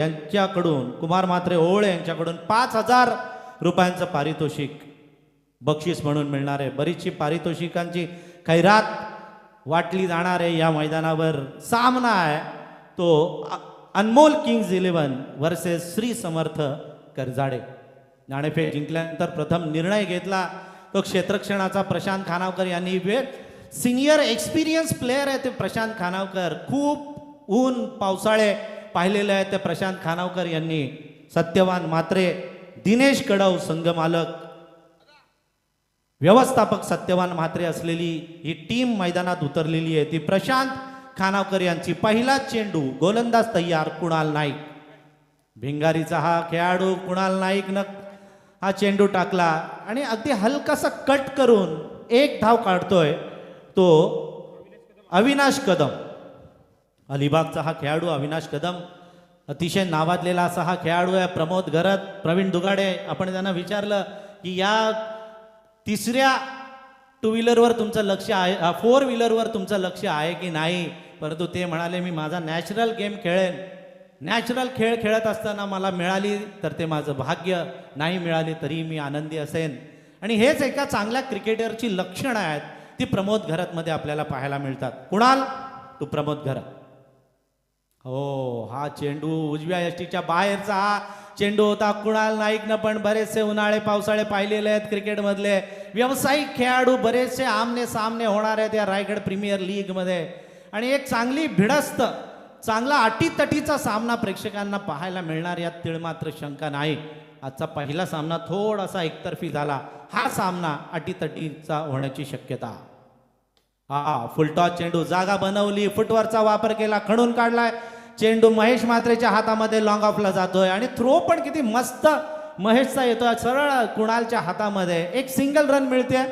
यांच्याकडून कुमार म्हात्रे ओवळे यांच्याकडून 5,000 रुपयांचं पारितोषिक बक्षीस म्हणून मिळणार आहे. बरीचशी पारितोषिकांची खैरात वाटली जाणार आहे. या मैदानावर सामना आहे तो अनमोल किंग्ज 11 वर्सेस श्री समर्थ करजाडे. नाणेफेक जिंकल्यानंतर प्रथम निर्णय घेतला तो क्षेत्ररक्षणाचा प्रशांत खानावकर यांनी. सिनियर एक्सपिरियन्स प्लेयर आहे ते प्रशांत खानावकर. खूप ऊन पावसाळे पाहिलेले आहे ते प्रशांत खानावकर यांनी. सत्यवान म्हात्रे, दिनेश कडव संघमालक, व्यवस्थापक सत्यवान म्हात्रे असलेली ही टीम मैदानात उतरलेली आहे. ती प्रशांत खानावकर यांची. पहिला चेंडू, गोलंदाज तयार कुणाल नाईक. भिंगारीचा हा खेळाडू कुणाल नाईकनं हा चेंडू टाकला आणि अगदी हलकासा कट करून एक धाव काढतोय तो अविनाश कदम. अलिबागचा हा खेळाडू अविनाश कदम अतिशय नावाजलेला असा हा खेळाडू आहे. प्रमोद घरत, प्रवीण दुगाडे, आपण त्यांना विचारलं की या तिसऱ्या टू व्हीलरवर तुमचं लक्ष आहे, 4 व्हीलरवर तुमचं लक्ष आहे की नाही, परंतु ते म्हणाले मी माझा नॅचरल गेम खेळेन. नॅचरल खेळ खेळत असताना मला मिळाली तर ते माझं भाग्य, नाही मिळाली तरी मी आनंदी असेन. आणि हेच एका चांगल्या क्रिकेटरची लक्षणं आहेत ती प्रमोद घरतमध्ये आपल्याला पाहायला मिळतात. कुणाल तू प्रमोद घरत. हो, हा चेंडू उजव्या यष्टीच्या बाहेरचा हा चेंडू होता. कुणाल नाईकनं पण बरेचसे उन्हाळे पावसाळे पाहिलेले आहेत क्रिकेटमधले. व्यावसायिक खेळाडू बरेचसे आमने सामने होणार आहेत या रायगड प्रीमियर लीगमध्ये. आणि एक चांगली भिडस्त, चांगला अटीतटीचा सामना प्रेक्षकांना पाहायला मिळणार यात तिळमात्र शंका नाही. आजचा पहिला सामना थोडासा एकतर्फी झाला. हा सामना अटीतटीचा होण्याची शक्यता. हा फुलटॉस चेंडू, जागा बनवली, फुटवरचा वापर केला, खणून काढलाय चेंडू. महेश म्हात्रेच्या हातामध्ये लॉंग ऑफला जातोय आणि थ्रो पण किती मस्त महेशचा येतोय सरळ कुणालच्या हातामध्ये. एक सिंगल रन मिळते.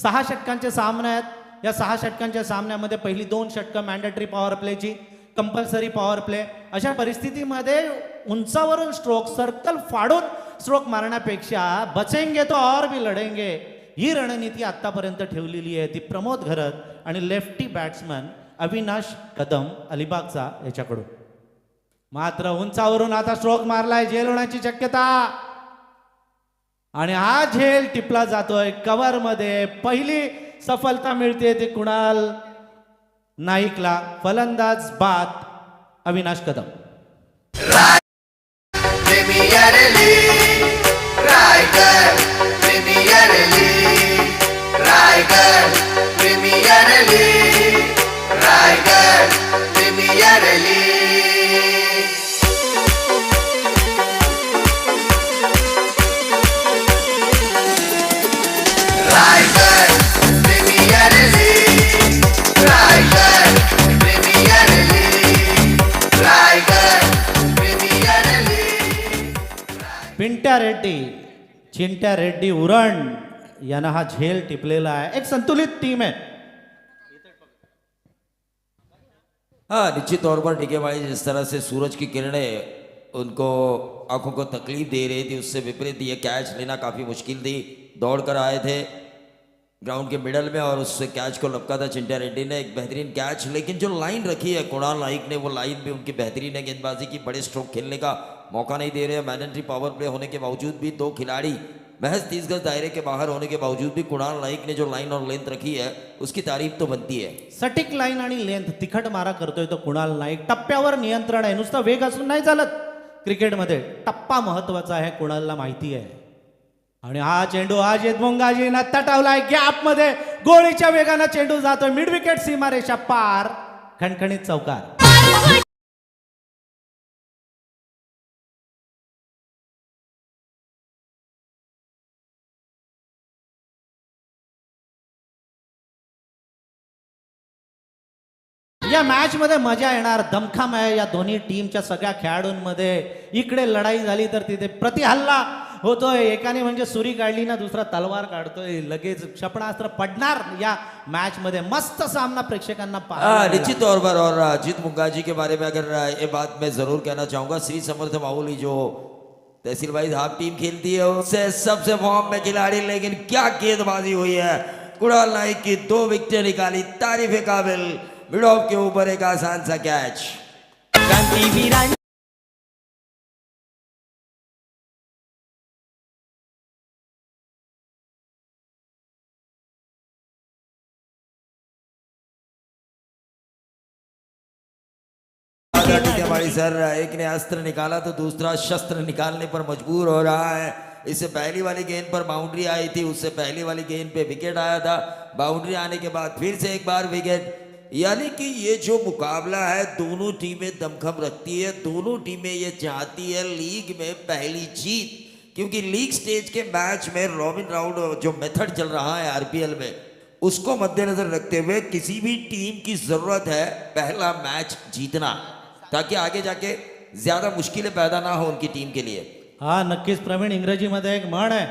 6 षटकांचे सामने आहेत. या 6 षटकांच्या सामन्यामध्ये पहिली 2 षटकं मॅन्डेटरी पॉवर प्लेची, कंपल्सरी पॉवर प्ले. अशा परिस्थितीमध्ये उंचावरून स्ट्रोक, सर्कल फाडून स्ट्रोक मारण्यापेक्षा बचेंगे तो और भी लढेंगे ही रणनीती आतापर्यंत ठेवलेली आहे ती प्रमोद घरत आणि लेफ्टी बॅट्समन अविनाश कदम अलिबागचा याच्याकडून. मात्र उंचावरून आता स्ट्रोक मारलाय, झेल होण्याची शक्यता. आणि हा झेल टिपला जातोय कव्हर मध्ये. पहिली सफलता मिळते ती कुणाल नाईकला. फलंदाज बाद अविनाश कदम. पिंट्या रेड्डी, चिंट्या रेड्डी उरण यांना हा झेल टिपलेला आहे. एक संतुलित टीम है. हाँ, निश्चित तौर पर टिकेबाजी जिस तरह से सूरज की किरणें उनको आंखों को तकलीफ दे रही थी, उससे विपरीत ये कैच लेना काफ़ी मुश्किल थी. दौड़ कर आए थे ग्राउंड के मिडल में और उससे कैच को लपका था चिंट्या रेड्डी ने. एक बेहतरीन कैच, लेकिन जो लाइन रखी है कुणाल नाइक ने, वो लाइन भी उनकी बेहतरीन है. गेंदबाजी की बड़े स्ट्रोक खेलने का मौका नहीं दे रहे हैं. मैंडेटरी पावर प्ले होने के बावजूद भी 2 खिलाड़ी महज 30 गज दायरे के बाहर होने के बावजूद भी कुणाल नाईक ने जो लाइन और लेंथ रखी है उसकी तारीफ तो बनती है. सटीक लाईन आणि लेंथ, तिखट मारा करतोय तो कुणाल नाईक. टप्प्यावर नियंत्रण आहे. नुसतं वेग असून नाही चालत क्रिकेटमध्ये. टप्पा महत्वाचा आहे, कुणालला माहिती आहे. आणि हा चेंडू आज येदमुंगाजीनं तटवलाय गॅप मध्ये. गोळीच्या वेगानं चेंडू जातोय मिड विकेट सीमारेषा पार. खणखणीत चौकार. या मॅच मध्ये मजा येणार, दमखम आहे या दोन्ही टीमच्या सगळ्या खेळाडूंमध्ये. इकडे लढाई झाली तर तिथे प्रतिहल्ला होतोय. एकाने म्हणजे सुरी काढली ना दुसरा तलवार काढतोय. लगेच क्षेपणास्त्र पडणार या मॅच मध्ये. मस्त सामना प्रेक्षकांना पाहायला. निश्चित तौर पर. और अजीत मुंगाजी के बारे में अगर ये बात मैं जरूर कहना चाहूंगा, श्री समर्थ माहौली जो तहसील वाइज हाफ टीम खेलती है उससे सबसे फॉर्म में खिलाड़ी, लेकिन क्या गेंदबाजी हुई है. कुणाल नाइक की 2 विकेटें निकाली, तारीफ काबिल. मिड ऑफ के ऊपर एक आसान सा कैच. स्वागत टीकेवाड़ी सर। एक ने अस्त्र निकाला तो दूसरा शस्त्र निकालने पर मजबूर हो रहा है। इससे पहली वाली गेंद पर बाउंड्री आई थी, उससे पहली वाली गेंद पे विकेट आया था। बाउंड्री आने के बाद फिर से एक बार विकेट। यानी कि ये जो मुकाबला है, दोनों टीमें दमखम रखती है, दोनों टीमें ये चाहती है लीग में पहली जीत, क्योंकि लीग स्टेज के मैच में रॉबिन राउंड जो मेथड चल रहा है आरपीएल में, उसको मद्देनजर रखते हुए किसी भी टीम की जरूरत है पहला मैच जीतना, ताकि आगे जाके ज्यादा मुश्किलें पैदा ना हो उनकी टीम के लिए। हा नक्कीच प्रवीण, इंग्रजीमध्ये एक म्हण आहे,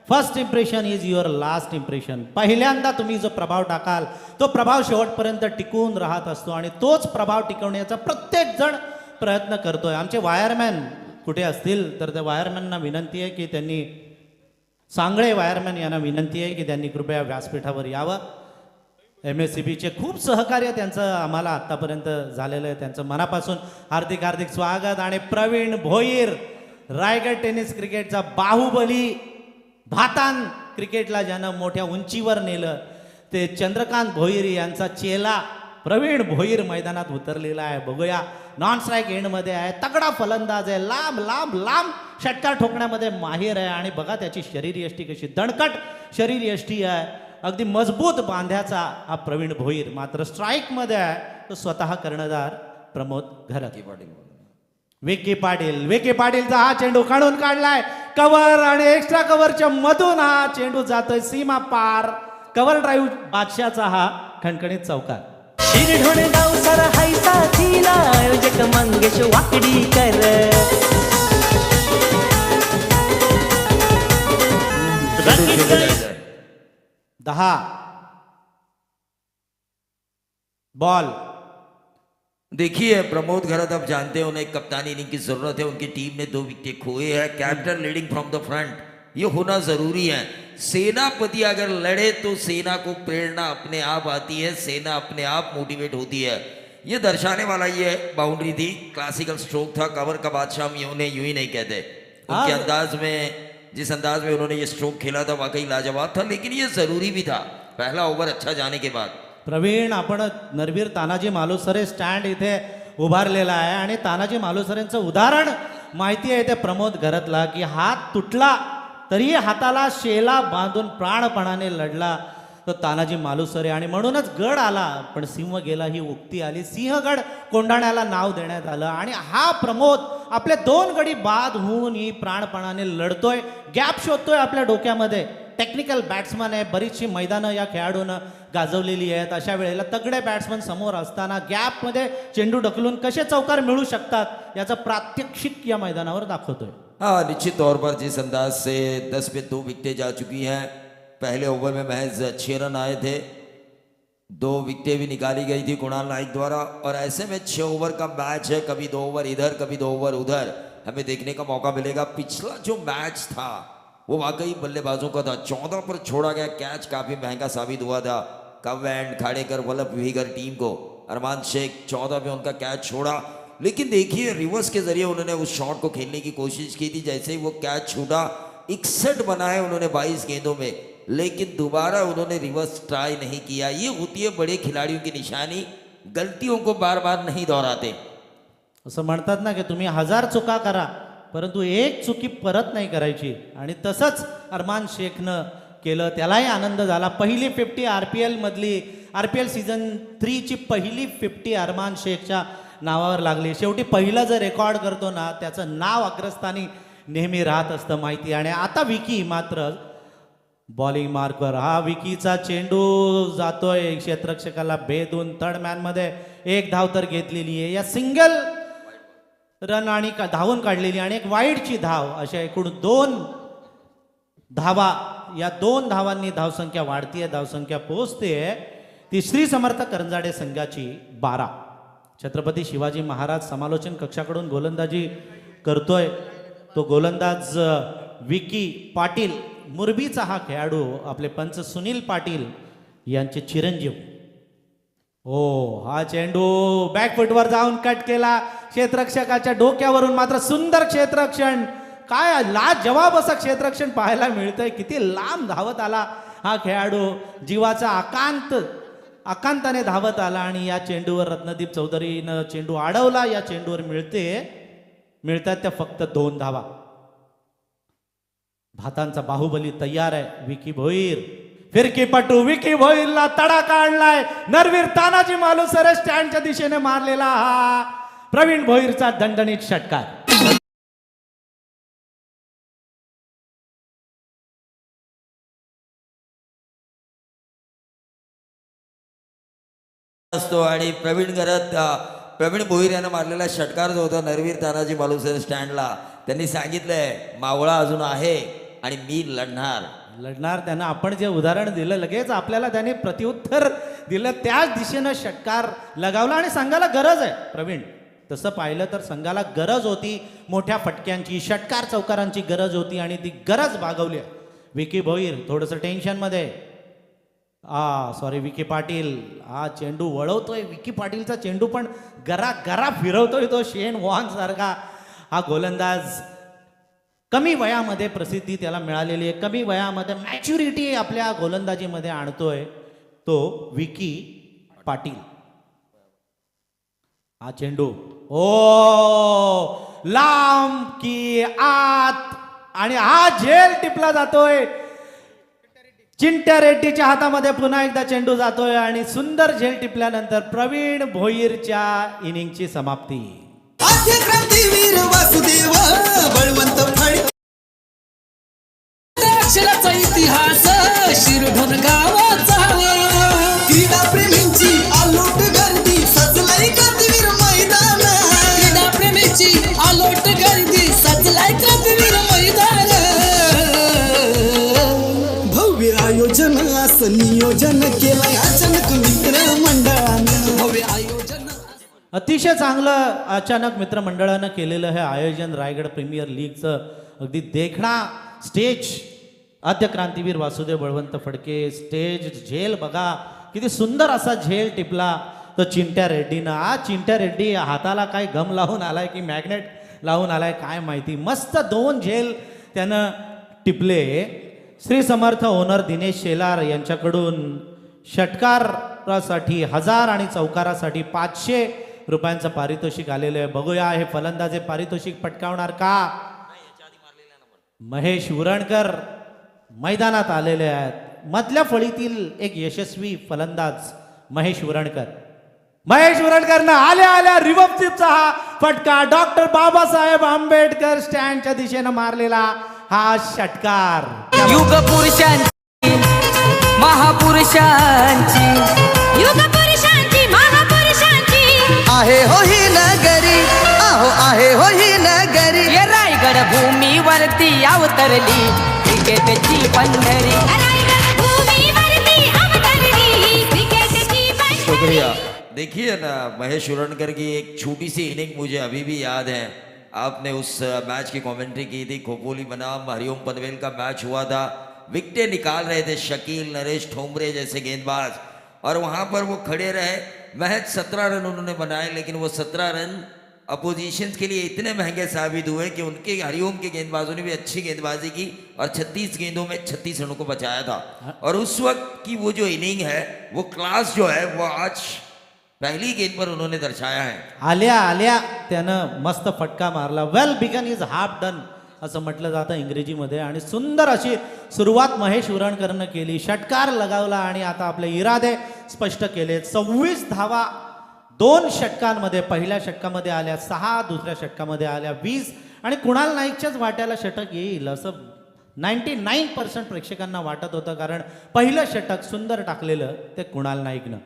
first impression is your last impression. पहिल्यांदा तुम्ही जो प्रभाव टाकाल तो प्रभाव शेवटपर्यंत टिकून राहत असतो आणि तोच प्रभाव टिकवण्याचा प्रत्येक जण प्रयत्न करतोय. आमचे वायरमॅन कुठे असतील तर त्या वायरमॅनना विनंती आहे की त्यांनी, सांगळे वायरमॅन यांना विनंती आहे की त्यांनी कृपया व्यासपीठावर यावं. MSCBचे खूप सहकार्य त्यांचं आम्हाला आत्तापर्यंत झालेलं आहे, त्यांचं मनापासून हार्दिक हार्दिक स्वागत. आणि प्रवीण भोईर, रायगड टेनिस क्रिकेटचा बाहुबली, भातान क्रिकेटला ज्यानं मोठ्या उंचीवर नेलं, ते चंद्रकांत भोईर यांचा चेला प्रवीण भोईर मैदानात उतरलेला आहे. बघूया, नॉन स्ट्राईक एंडमध्ये आहे, तगडा फलंदाज आहे, लांब लांब लांब षटकार ठोकण्यामध्ये माहिर आहे. आणि बघा त्याची शरीरयष्टी कशी दणकट शरीरयष्टी आहे, अगदी मजबूत बांध्याचा हा प्रवीण भोईर. मात्र स्ट्राईकमध्ये आहे तो स्वतः कर्णधार प्रमोद घरत. विकी पाटील, विकी पाटीलचा हा चेंडू काढून काढलाय, कव्हर आणि एक्स्ट्रा कव्हरच्या मधून हा चेंडू जातोय सीमा पार. कव्हर ड्राईव्ह बादशाचा हा खणखणीत चौकार. शिरढोण गाव सारा हाय साथीला, आयोजक मंगेश वाकडीकर. 10 बॉल. देखिए प्रमोद घरत, अब जानते हैं उन्हें एक कप्तानी इनिंग की जरूरत है। उनकी टीम ने 2 विकेट खोए हैं। Captain leading from the front, ये होना जरूरी है। सेनापति अगर लड़े तो सेना को प्रेरणा अपने आप आती है, सेना अपने आप मोटिवेट होती है। ये दर्शाने वाला ये बाउंड्री थी, क्लासिकल स्ट्रोक था। कवर का बादशाह हम उन्हें यूं ही नहीं कहते। उनके अंदाज में, जिस अंदाज में उन्होंने ये स्ट्रोक खेला था, वाकई लाजवाब था। लेकिन ये जरूरी भी था पहला ओव्हर अच्छा जाने के बाद। प्रवीण, आपण नरवीर तानाजी मालुसरे स्टँड इथे उभारलेला आहे आणि तानाजी मालुसरेंचं उदाहरण माहिती आहे ते प्रमोद घरतला, की हात तुटला तरी हाताला शेला बांधून प्राणपणाने लढला तो तानाजी मालुसरे. आणि म्हणूनच गड आला पण सिंह गेला ही उक्ती आली. सिंहगड कोंढाण्याला नाव देण्यात आलं. आणि हा प्रमोद आपले 2 गडी बाद होऊन ही प्राणपणाने लढतोय, गॅप शोधतोय आपल्या डोक्यामध्ये. टेक्निकल बॅट्समन आहे, बरीचशी मैदानं या खेळाडूनं गाजवलेली आहेत. अशा वेळेला तगडे बॅट्समन समोर असताना गॅपमध्ये चेंडू ढकलून कसे चौकार मिळू शकतात याचं प्रात्यक्षिक या मैदानावर दाखवतोय. हाँ, निश्चित तौर पर जिस अंदाज से 10 पे 2 विकेटें जा चुकी हैं, पहले ओवर में महज 6 रन आए थे, 2 विकेटें भी निकाली गई थी कुणाल नाइक द्वारा। और ऐसे में 6 ओवर का मैच है, कभी 2 ओवर इधर कभी 2 ओवर उधर हमें देखने का मौका मिलेगा। पिछला जो मैच था वो वाकई बल्लेबाजों का था। 14 पर छोड़ा गया कैच काफी महंगा साबित हुआ था कव एंड खाड़ेकर वल्लभ विहिगर टीम को। अरमान शेख 14 में उनका कैच छोड़ा, लेकिन देखिए रिवर्स के जरिए उन्होंने उस शॉट को खेलने की कोशिश की थी। जैसे ही वो कैच छूटा, 61 बनाए उन्होंने 22 गेंदों में, लेकिन दोबारा उन्होंने रिवर्स ट्राई नहीं किया। ये होती है बड़े खिलाड़ियों की निशानी, गलतियों को बार बार नहीं दोहराते। असं म्हणतात ना की तुम्ही 1000 चुका करा परंतु एक चुकी परत नाही करायची. आणि तसंच अरमान शेखनं केलं, त्यालाही आनंद झाला. पहिली 50 RPL मधली, RPL सीझन 3 ची पहिली 50 अरमान शेखच्या नावावर लागली. शेवटी पहिलं जर रेकॉर्ड करतो ना, त्याचं नाव अग्रस्थानी नेहमी राहत असतं माहिती. आणि आता विकी मात्र बॉलिंग मार्कवर. हा विकीचा चेंडू जातोय क्षेत्ररक्षकाला भेदून. थर्ड मॅनमध्ये 1 धाव तर घेतलेली आहे. या सिंगल रन आणि धावून काढलेली आणि एक वाईडची धाव, अशा एकूण 2 धावा. या 2 धावांनी धावसंख्या वाढतीये, धावसंख्या पोहोचते तिसरी समर्थ करंजाडे संघाची 12. छत्रपती शिवाजी महाराज समालोचन कक्षाकडून गोलंदाजी करतोय तो गोलंदाज विकी पाटील. मुरबीचा हा खेळाडू आपले पंच सुनील पाटील यांचे चिरंजीव. हो, हा चेंडू बॅकफुटवर जाऊन कट केला क्षेत्ररक्षकाच्या डोक्यावरून. मात्र सुंदर क्षेत्ररक्षण, काय लाजवाब असं क्षेत्ररक्षण पाहायला मिळतंय. किती लांब धावत आला हा खेळाडू. जीवाचा आकांताने धावत आला आणि या चेंडूवर रत्नदीप चौधरीनं चेंडू अडवला. या चेंडूवर मिळतात त्या फक्त 2 धावा. भातांचा बाहुबली तयार आहे. विकी भोईर फिरकीपटू विकी भोईरला तडा काढलाय. नरवीर तानाजी मालुसरे स्टँडच्या दिशेने मारलेला हा प्रवीण भोईरचा दणदणीत षटकार. असतो आणि प्रवीण भोईर यानं मारलेला षटकार जो होता नरवीर तानाजी मालुसरे स्टँडला, त्यांनी सांगितलंय मावळा अजून आहे आणि मी लढणार. त्यांना आपण जे उदाहरण दिलं लगेच आपल्याला त्याने प्रत्युत्तर दिलं. त्याच दिशेनं षटकार लगावला आणि संघाला गरज आहे प्रवीण. तसं पाहिलं तर संघाला गरज होती मोठ्या फटक्यांची, षटकार चौकारांची गरज होती आणि ती गरज भागवली. विकी भोईर थोडंसं टेन्शनमध्ये. विकी पाटील हा चेंडू वळवतोय. विकी पाटीलचा चेंडू पण गरा फिरवतोय तो शेन वॉन सारखा. हा गोलंदाज कमी वयामध्ये प्रसिद्धी त्याला मिळालेली आहे. कमी वयामध्ये मॅच्युरिटी आपल्या गोलंदाजीमध्ये आणतोय तो विकी पाटील. हा चेंडू लांब की आत आणि हा झेल टिपला जातोय. चिंट्या रेड्डीच्या हातामध्ये पुन्हा एकदा चेंडू जातोय आणि सुंदर झेल टिपल्यानंतर प्रवीण भोईरच्या इनिंगची समाप्ती. आद्य क्रांतीवीर वासुदेव बळवंत फड अक्षराचा इतिहास शिरढोण गावाचा. क्रीडा प्रेमींची आलोट गर्दी सजलाय क्रांतीवीर मैदान. क्रीडा प्रेमींची आलोट गर्दी सजलाय क्रांतीवीर मैदान. भव्य आयोजन असं नियोजन केलंय अचानक मित्र मंडळानं. भव्य आयोजन अतिशय चांगलं अचानक मित्रमंडळानं केलेलं हे आयोजन रायगड प्रीमियर लीगचं. अगदी देखणा स्टेज. आद्य क्रांतीवीर वासुदेव बळवंत फडके स्टेज झेल बघा किती सुंदर असा झेल टिपला तो चिंट्या रेड्डीनं. चिंट्या रेड्डी हाताला काय गम लावून आलाय की मॅग्नेट लावून आलाय काय माहिती. मस्त 2 झेल त्यानं टिपले. श्री समर्थ ओनर दिनेश शेलार यांच्याकडून षटकारासाठी 1000 आणि चौकारासाठी 500 रुपयांचं पारितोषिक आलेलं आहे. बघूया हे फलंदाज हे पारितोषिक पटकावणार का. महेश उरणकर मैदानात आलेले आहेत. मधल्या फळीतील एक यशस्वी फलंदाज महेश उरणकरनं आल्या रिव्हर्सचा हा फटका डॉक्टर बाबासाहेब आंबेडकर स्टँडच्या दिशेनं मारलेला हा षटकार. युग पुरुषांची महापुरुषांची आहे हो ही नगरी आहे हो ही नगरी. ये रायगड भूमीवरती अवतरली क्रिकेटची पंढरी. शुक्रिया. देखिए ना महेश उरणकर की एक छोटी सी इनिंग मुझे अभी भी याद है. आपने उस मैच की कमेंट्री की थी. खोपोली बनाम हरिओम पनवेल का मैच हुआ था. विकेटें निकाल रहे थे शकील नरेश ठोंबरे जैसे गेंदबाज और वहां पर वो खड़े रहे. महज 17 रन उन्होंने बनाए लेकिन वो 17 रन अपोजिशन के लिए इतने महंगे साबित हुए कि उनके हरिओम के गेंदबाजों ने भी अच्छी गेंदबाजी की और 36 गेंदों में 36 रनों को बचाया था. और उस वक्त की वो जो इनिंग है वो क्लास जो है वो आज पहली गेंद पर उन्होंने दर्शाया है. आल्या त्यानं मस्त फटका मारला. Well begun is half done असं म्हटलं जातं इंग्रजीमध्ये. आणि सुंदर अशी सुरुवात महेश उरणकरनं केली. षटकार लगावला आणि आता आपले इरादे स्पष्ट केले. 26 धावा 2 षटकांमध्ये. पहिल्या षटकामध्ये आल्या 6, दुसऱ्या षटकामध्ये आल्या 20 आणि कुणाल नाईकच्याच वाट्याला षटक येईल असं 99% प्रेक्षकांना वाटत होतं. कारण पहिलं षटक सुंदर टाकलेलं ते कुणाल नाईकनं.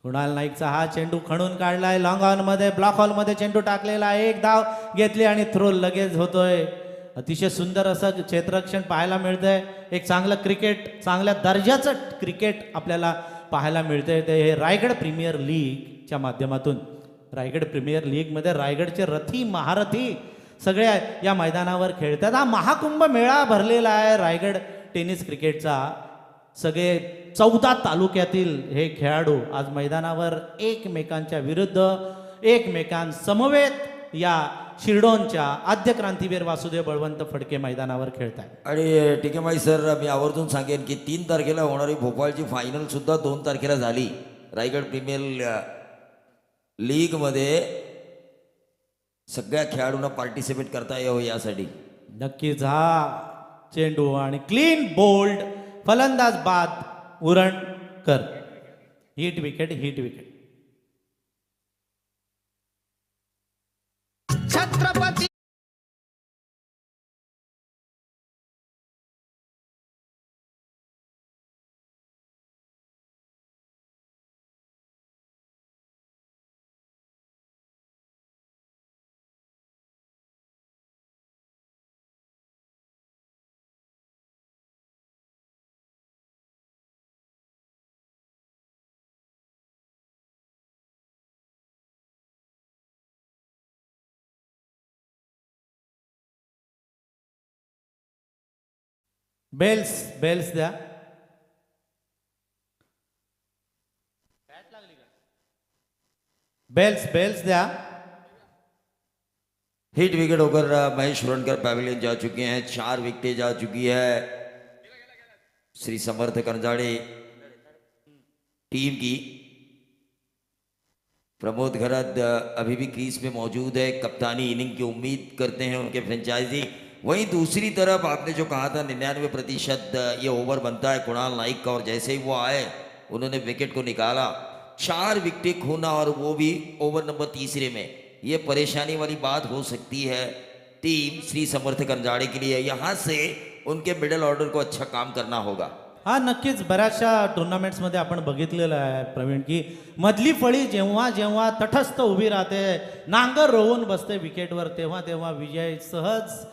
कुणाल नाईकचा हा चेंडू खणून काढलाय. लॉंग ऑनमध्ये ब्लॉक हॉलमध्ये चेंडू टाकलेला. 1 धाव घेतली आणि थ्रो लगेच होतोय. अतिशय सुंदर असं क्षेत्ररक्षण पाहायला मिळतंय. एक चांगलं क्रिकेट, चांगल्या दर्जाचं क्रिकेट आपल्याला पाहायला मिळतंय. ते हे रायगड प्रीमियर लीगच्या माध्यमातून. रायगड प्रीमियर लीगमध्ये रायगडचे महारथी सगळे या मैदानावर खेळतात. हा महाकुंभ मेळा भरलेला आहे रायगड टेनिस क्रिकेटचा. सगळे 14 तालुक्यातील हे खेळाडू आज मैदानावर एकमेकांच्या विरुद्ध एकमेकांसमवेत या शिरडोनच्या आद्य क्रांतीवीर वासुदेव बळवंत फडके मैदानावर खेळत आहेत. आणि टिकेमाई सर, मी आवर्जून सांगेन की 3 तारखेला होणारी भोपाळची फायनल सुद्धा 2 तारखेला झाली. रायगड प्रीमियर लीगमध्ये सगळ्या खेळाडूंना पार्टिसिपेट करता यावं यासाठी. नक्कीच हा चेंडू आणि क्लीन बोल्ड, फलंदाज बाद, Urankar. Hit wicket, hit wicket. Chhatrapati bails, bails द्या. बेल्स, बेल्स द्या. हिट विकेट होकर महेश उरणकर पैवेलियन जा चुके हैं. 4 विकेटें जा चुकी है श्री समर्थ करंजाड़े टीम की. प्रमोद घरत अभी भी क्रीज पे मौजूद है. कप्तानी इनिंग की उम्मीद करते हैं उनके फ्रेंचाइजी. वहीं दूसरी तरफ आपने जो कहा था 99% ये ओवर बनता है कुणाल नाइक का, और जैसे ही वो आए उन्होंने विकेट को निकाला. 4 विकेटें खोना और वो भी ओवर नंबर 3 में. ये परेशानी वाली बात हो सकती है टीम श्री समर्थ करंजाड़े के लिए. यहाँ से उनके मिडल ऑर्डर को अच्छा काम करना होगा. हा नक्कीच बऱ्याचशा टुर्नामेंट्समध्ये आपण बघितलेलं आहे प्रवीण, की मधली फळी जेव्हा जेव्हा तटस्थ उभी राहते, नांगर रोवून बसते विकेटवर, तेव्हा तेव्हा विजय सहज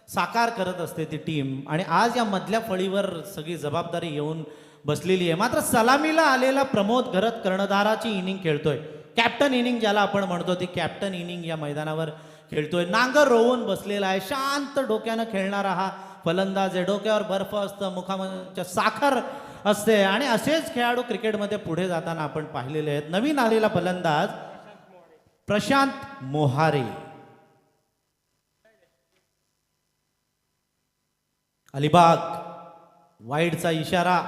साकार करत असते ती टीम. आणि आज या मधल्या फळीवर सगळी जबाबदारी येऊन बसलेली आहे. मात्र सलामीला आलेला प्रमोद घरत कर्णधाराची इनिंग खेळतोय. कॅप्टन इनिंग ज्याला आपण म्हणतो, ती कॅप्टन इनिंग या मैदानावर खेळतोय. नांगर रोवून बसलेला आहे. शांत डोक्यानं खेळणारा हा फलंदाज आहे. डोक्यावर बर्फ असतं, मुखाच्या साखर असते, आणि असेच खेळाडू क्रिकेटमध्ये पुढे जाताना आपण पाहिलेले आहेत. नवीन आलेला फलंदाज प्रशांत मोहारे. अलिबाग, वाईडचा इशारा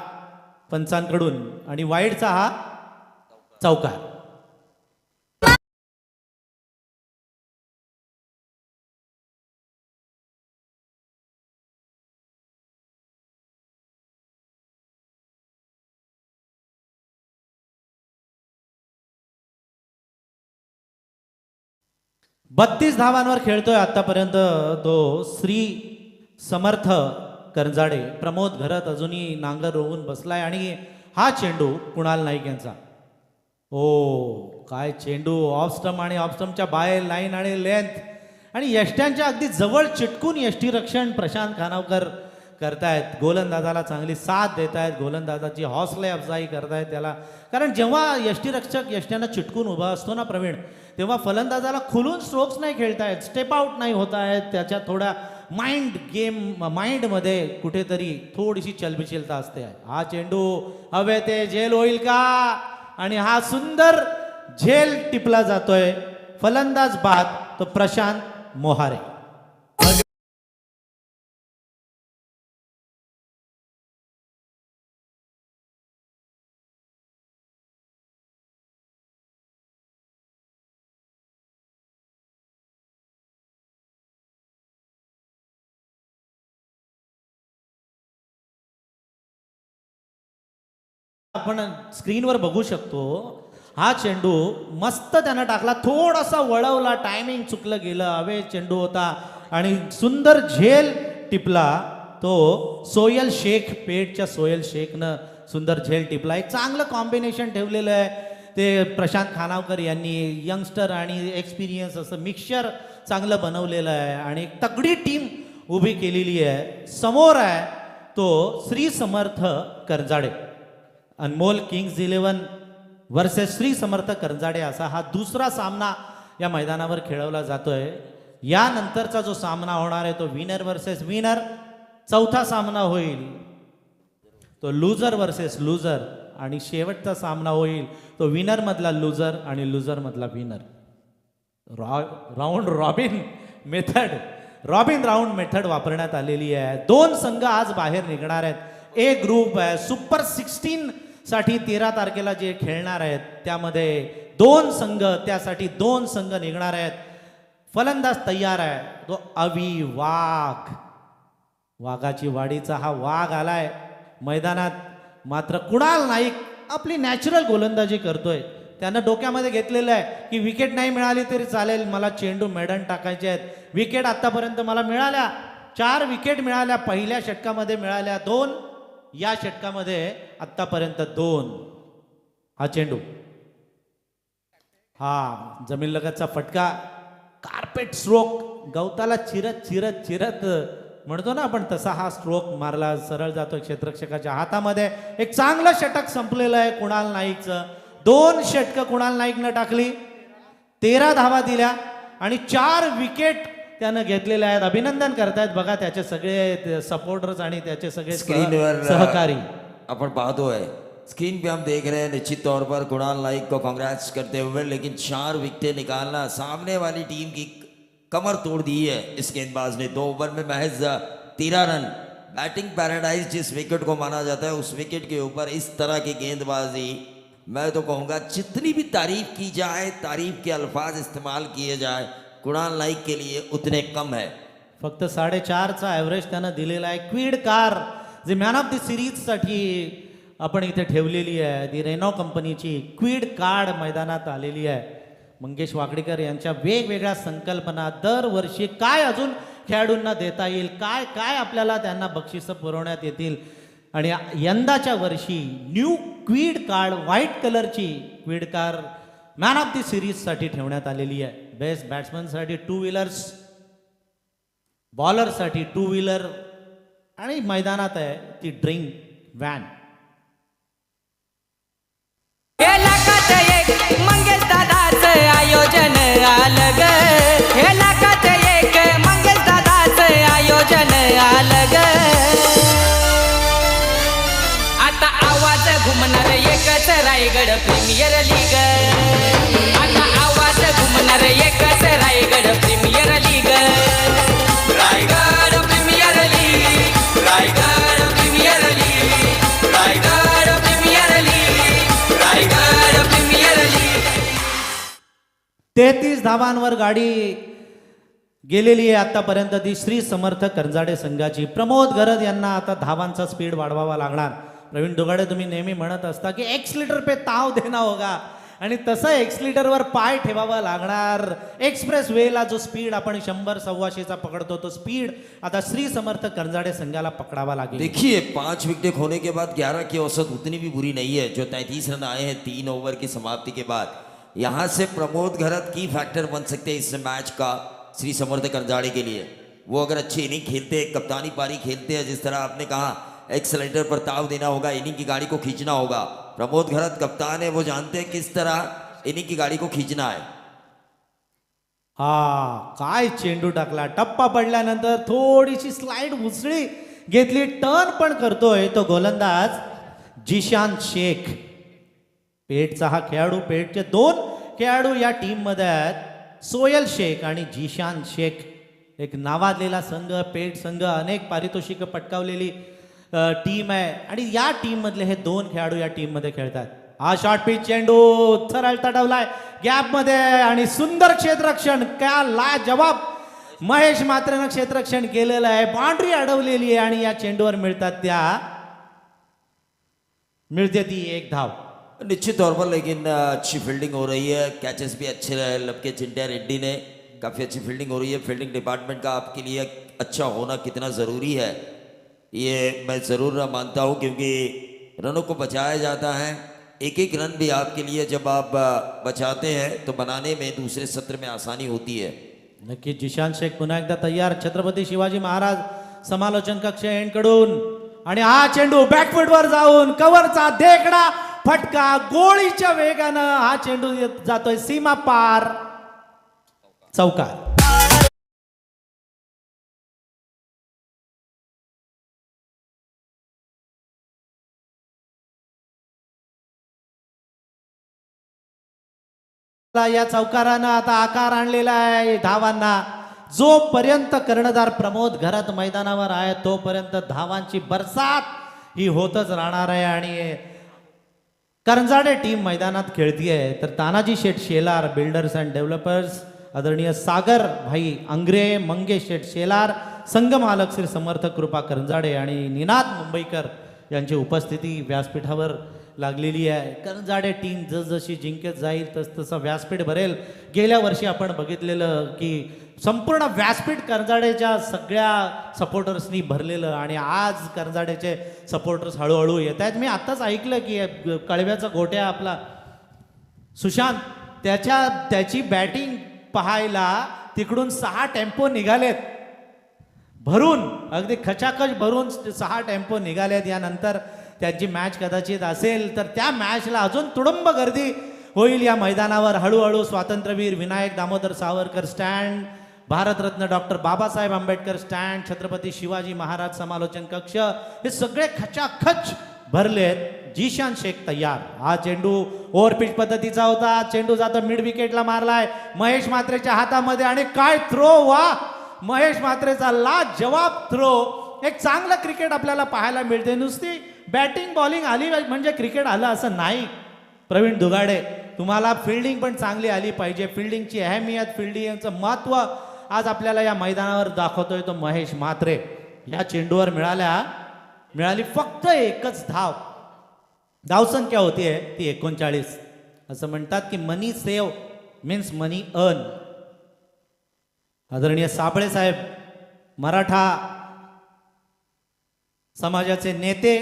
पंचांकडून, आणि वाईडचा हा चौकार. 32 धावांवर खेळतोय आतापर्यंत तो श्री समर्थ करंजाडे. प्रमोद घरत अजूनही नांगर रोवून बसलाय, आणि हा चेंडू कुणाल नाईक यांचा. ओ काय चेंडू! ऑफ स्टंप आणि ऑफ स्टंपच्या बाहेर लाईन आणि लेंथ, आणि यष्ट्यांच्या अगदी जवळ चिटकून यष्टीरक्षण प्रशांत खानावकर करतायत. गोलंदाजाला चांगली साथ देत आहेत, गोलंदाजाची हौसले अफजाई करतायत त्याला. कारण जेव्हा यष्टीरक्षक यष्ट्यांना चिटकून उभा असतो ना प्रवीण, तेव्हा फलंदाजाला खुलून स्ट्रोक्स नाही खेळतायत, स्टेप आउट नाही होत आहेत. त्याच्या थोड्या माइंडमध्ये कुठेतरी थोडीशी चलबिचलता असते. हा चेंडू हवे ते झेल होईल का? आणि हा सुंदर झेल टिपला जातोय. फलंदाज बाद तो प्रशांत मोहारे. आपण स्क्रीनवर बघू शकतो, हा चेंडू मस्त त्यानं टाकला, थोडासा वळवला, टायमिंग चुकलं गेलं, हवे चेंडू होता आणि सुंदर झेल टिपला तो सोयल शेख. पेठच्या सोयल शेखनं सुंदर झेल टिपला. एक चांगलं कॉम्बिनेशन ठेवलेलं आहे ते प्रशांत खानावकर यांनी. यंगस्टर आणि एक्सपिरियन्स असं मिक्सचर चांगलं बनवलेलं आहे आणि एक तगडी टीम उभी केलेली आहे. समोर आहे तो श्री समर्थ करंजाडे. अनमोल किंग्स 11 वर्सेस श्री समर्थ करंजाडे असा हा दुसरा सामना या मैदानावर खेळवला जातोय. यानंतरचा जो सामना होणार आहे तो विनर वर्सेस विनर. चौथा सामना होईल तो लुजर वर्सेस लुजर, आणि शेवटचा सामना होईल तो विनर मधला लुजर आणि लुजर मधला winner. Round robin method, robin round method वापरण्यात आलेली आहे. 2 संघ आज बाहेर निघणार आहेत. एक ग्रुप आहे सुपर 16 साठी 13 तारखेला जे खेळणार आहेत त्यामध्ये 2 संघ, त्यासाठी 2 संघ निघणार आहेत. फलंदाज तयार आहे तो अवी वाघ. वाघाची वाडीचा हा वाघ आलाय मैदानात. मात्र कुणाल नाईक आपली नॅचरल गोलंदाजी करतोय. त्यानं डोक्यामध्ये घेतलेलं आहे की विकेट नाही मिळाली तरी चालेल, मला चेंडू मेडन टाकायचे आहेत. विकेट आतापर्यंत मला मिळाल्या, 4 विकेट मिळाल्या. पहिल्या षटकामध्ये मिळाल्या 2, या षटकामध्ये आतापर्यंत 2. हा चेंडू, हा जमीन लगतचा फटका, कार्पेट स्ट्रोक, गवताला चिरत चिरत चिरत म्हणतो ना आपण, तसा हा स्ट्रोक मारला, सरळ जातो क्षेत्ररक्षकाच्या हातामध्ये. एक चांगलं षटक संपलेलं आहे कुणाल नाईकचं. 2 षटकं कुणाल नाईकनं टाकली, 13 धावा दिल्या आणि 4 विकेट त्यानं घेतलेल्या आहेत. अभिनंदन करतायत बघा त्याचे सगळे सपोर्टर्स आणि त्याचे सगळे स्क्रीनवर सहकारी. अपन बातों स्क्रीन पे हम देख रहे हैं निश्चित तौर पर कुणाल नाइक को कांग्रेट्स करते हुए, लेकिन 4 विकेटें निकालना, सामने वाली टीम की कमर तोड़ दी है इस गेंदबाज ने. 2 ओवर में महज 13 रन. बैटिंग पैराडाइज जिस विकेट को माना जाता है, उस विकेट के ऊपर इस तरह की गेंदबाजी, मैं तो कहूँगा जितनी भी तारीफ की जाए, तारीफ के अल्फाज इस्तेमाल किए जाए, कुणाल नाईक के लिए उतने कम है. फक्त 4.5चा ॲव्हरेज त्यानं दिलेला आहे. क्वीड कार जे मॅन ऑफ द सिरीजसाठी आपण इथे ठेवलेली आहे, दी रेनॉ कंपनीची क्वीड कार्ड मैदानात आलेली आहे. मंगेश वाकडेकर यांच्या वेगवेगळ्या संकल्पना, दरवर्षी काय अजून खेळाडूंना देता येईल, काय काय आपल्याला त्यांना बक्षिसं पुरवण्यात येतील. आणि यंदाच्या वर्षी न्यू क्वीड कार्ड, व्हाईट कलरची Kwid car man of the सिरीजसाठी ठेवण्यात आलेली आहे. बेस्ट बॅट्समनसाठी 2 व्हीलर्स, बॉलरसाठी 2 व्हीलर आणि मैदानात आहे ती ड्रिंक व्हॅन. हे लाखात एक मंगेश दादाचं आयोजन आलं ग. हे लाखात एक मंगेश दादाचं आयोजन आलं ग. आता आवाज घुमणार एकच रायगड प्रीमियर लीग. आता आवाज घुमणार एकच Raigad premier league. Raigad premier league, Raigad premier league, Raigad premier league, Raigad premier league. 33 धावांवर गाडी गेलेली आहे आतापर्यंत ती श्री समर्थ करंजाडे संघाची. प्रमोद गरज यांना आता धावांचा स्पीड वाढवावा लागणार. प्रवीण दोगाडे तुम्ही नेहमी म्हणत असता की एक्सलीटर पे ताव देना होगा, आणि तसं एक्सलीटरवर पाय ठेवावा लागणार. एक्सप्रेस वेला जो स्पीड आपण 100-125चा पकडतो, तो स्पीड आता श्री समर्थ करंजाडे संघाला पकडावा लागेल. देखिए 5 विकेटें खोने के बाद 11 की औसत उतनी भी बुरी नहीं है. जो 33 रन आए हैं 3 ओवर की समाप्ति के बाद, यहाँ से प्रमोद घरत की फैक्टर बन सकते हैं इस मैच का श्री समर्थ करंजाड़े के लिए. वो अगर अच्छी इनिंग खेलते हैं, कप्तानी पारी खेलते हैं, जिस तरह आपने कहा एक्सलेटर पर ताव देना होगा, इनिंग की गाड़ी को खींचना होगा. प्रमोद घरत कप्तान है, वो जानते हैं किस तरह इनिंग की गाड़ी को खींचना है. हा काय चेंडू टाकला. टप्पा पडल्यानंतर थोडीशी स्लाइड उसळी घेतली, टर्न पण करतोय तो गोलंदाज जिशान शेख. पेठचा हा खेळाडू, पेठचे 2 खेळाडू या टीम मध्ये आहेत, सोयल शेख आणि जिशान शेख. एक नावाजलेला संघ पेठ संघ, अनेक पारितोषिकं पटकावलेली टीम आहे आणि या टीम मधले हे 2 खेळाडू या टीम मध्ये खेळतात. हा शॉर्ट पिच चेंडू सरळ तडवलाय गॅप मध्ये आणि सुंदर क्षेत्ररक्षण, क्या लाजवाब महेश मात्रेनं क्षेत्ररक्षण केलेलं आहे. बाउंड्री अडवलेली आहे आणि या चेंडूवर मिळते ती 1 धाव. निश्चित तौर पर लेकिन अच्छी फील्डिंग हो रही है, कैचेस भी अच्छे रहे. लपके चिंटिया रेड्डी ने काफ़ी अच्छी फील्डिंग हो रही है. फील्डिंग डिपार्टमेंट का आपके लिए अच्छा होना कितना ज़रूरी है ये मैं ज़रूर मानता हूँ, क्योंकि रनों को बचाया जाता है. एक एक रन भी आपके लिए जब आप बचाते हैं तो बनाने में दूसरे सत्र में आसानी होती है. नक्की जिशान शेख पुन्हा एकदा तयार. छत्रपती शिवाजी महाराज समालोचन कक्ष एंडकडून आणि हा चेंडू बॅकफुटवर जाऊन कव्हरचा देखडा फटका, गोळीच्या वेगानं हा चेंडू जातोय सीमा पार, चौकार. या चौकारानं आता आकार आणलेला आहे धावांना. जोपर्यंत कर्णधार प्रमोद घरात मैदानावर आहे तोपर्यंत धावांची बरसात ही होतच राहणार आहे. आणि करंजाडे टीम मैदानात खेळतीये तर Tanaji Sheth Shelar builders and developers, आदरणीय सागर भाई अंग्रे, मंगेश शेठ शेलार, संघ मालक श्री समर्थ कृपा करंजाडे आणि निनाद मुंबईकर यांची उपस्थिती व्यासपीठावर लागलेली आहे. करंजाडे टीम जसजशी जिंकत जाईल तसं व्यासपीठ भरेल. गेल्या वर्षी आपण बघितलेलं की संपूर्ण व्यासपीठ करंजाडेच्या सगळ्या सपोर्टर्सनी भरलेलं आणि आज करंजाडेचे सपोर्टर्स हळूहळू येत आहेत. मी आत्ताच ऐकलं की कळव्याचा गोट्या आपला सुशांत त्याची बॅटिंग पाहायला तिकडून 6 टेम्पो निघालेत भरून, अगदी खचाखच भरून 6 टेम्पो निघालेत. यानंतर त्यांची मॅच कदाचित असेल तर त्या मॅचला अजून तुडुंब गर्दी होईल या मैदानावर. हळूहळू स्वातंत्र्यवीर Vinayak Damodar Savarkar stand, Bharat Ratna doctor Babasaheb Ambedkar stand, Chhatrapati Shivaji Maharaj समालोचन कक्ष हे सगळे खचाखच भरलेत. जीशान शेख तयार. हा चेंडू ओव्हरपिच पद्धतीचा होता. चेंडू जातो मिड विकेटला मारलाय महेश म्हात्रेच्या हातामध्ये आणि काय थ्रो, वा महेश म्हात्रेचा लाजवाब थ्रो. एक चांगलं क्रिकेट आपल्याला पाहायला मिळते. नुसती बॅटिंग बॉलिंग आली म्हणजे क्रिकेट आलं असं नाही. प्रवीण दुगाडे, तुम्हाला फिल्डिंग पण चांगली आली पाहिजे. फिल्डिंगची अहमियत, फिल्डिंगचं महत्त्व आज आपल्याला या मैदानावर दाखवतोय तो महेश म्हात्रे. या चेंडूवर मिळाली फक्त एकच धाव. धावसंख्या होतीये ती 39. असं म्हणतात की मनी सेव्ह मीन्स मनी अर्न. आदरणीय साबळे साहेब, मराठा समाजाचे नेते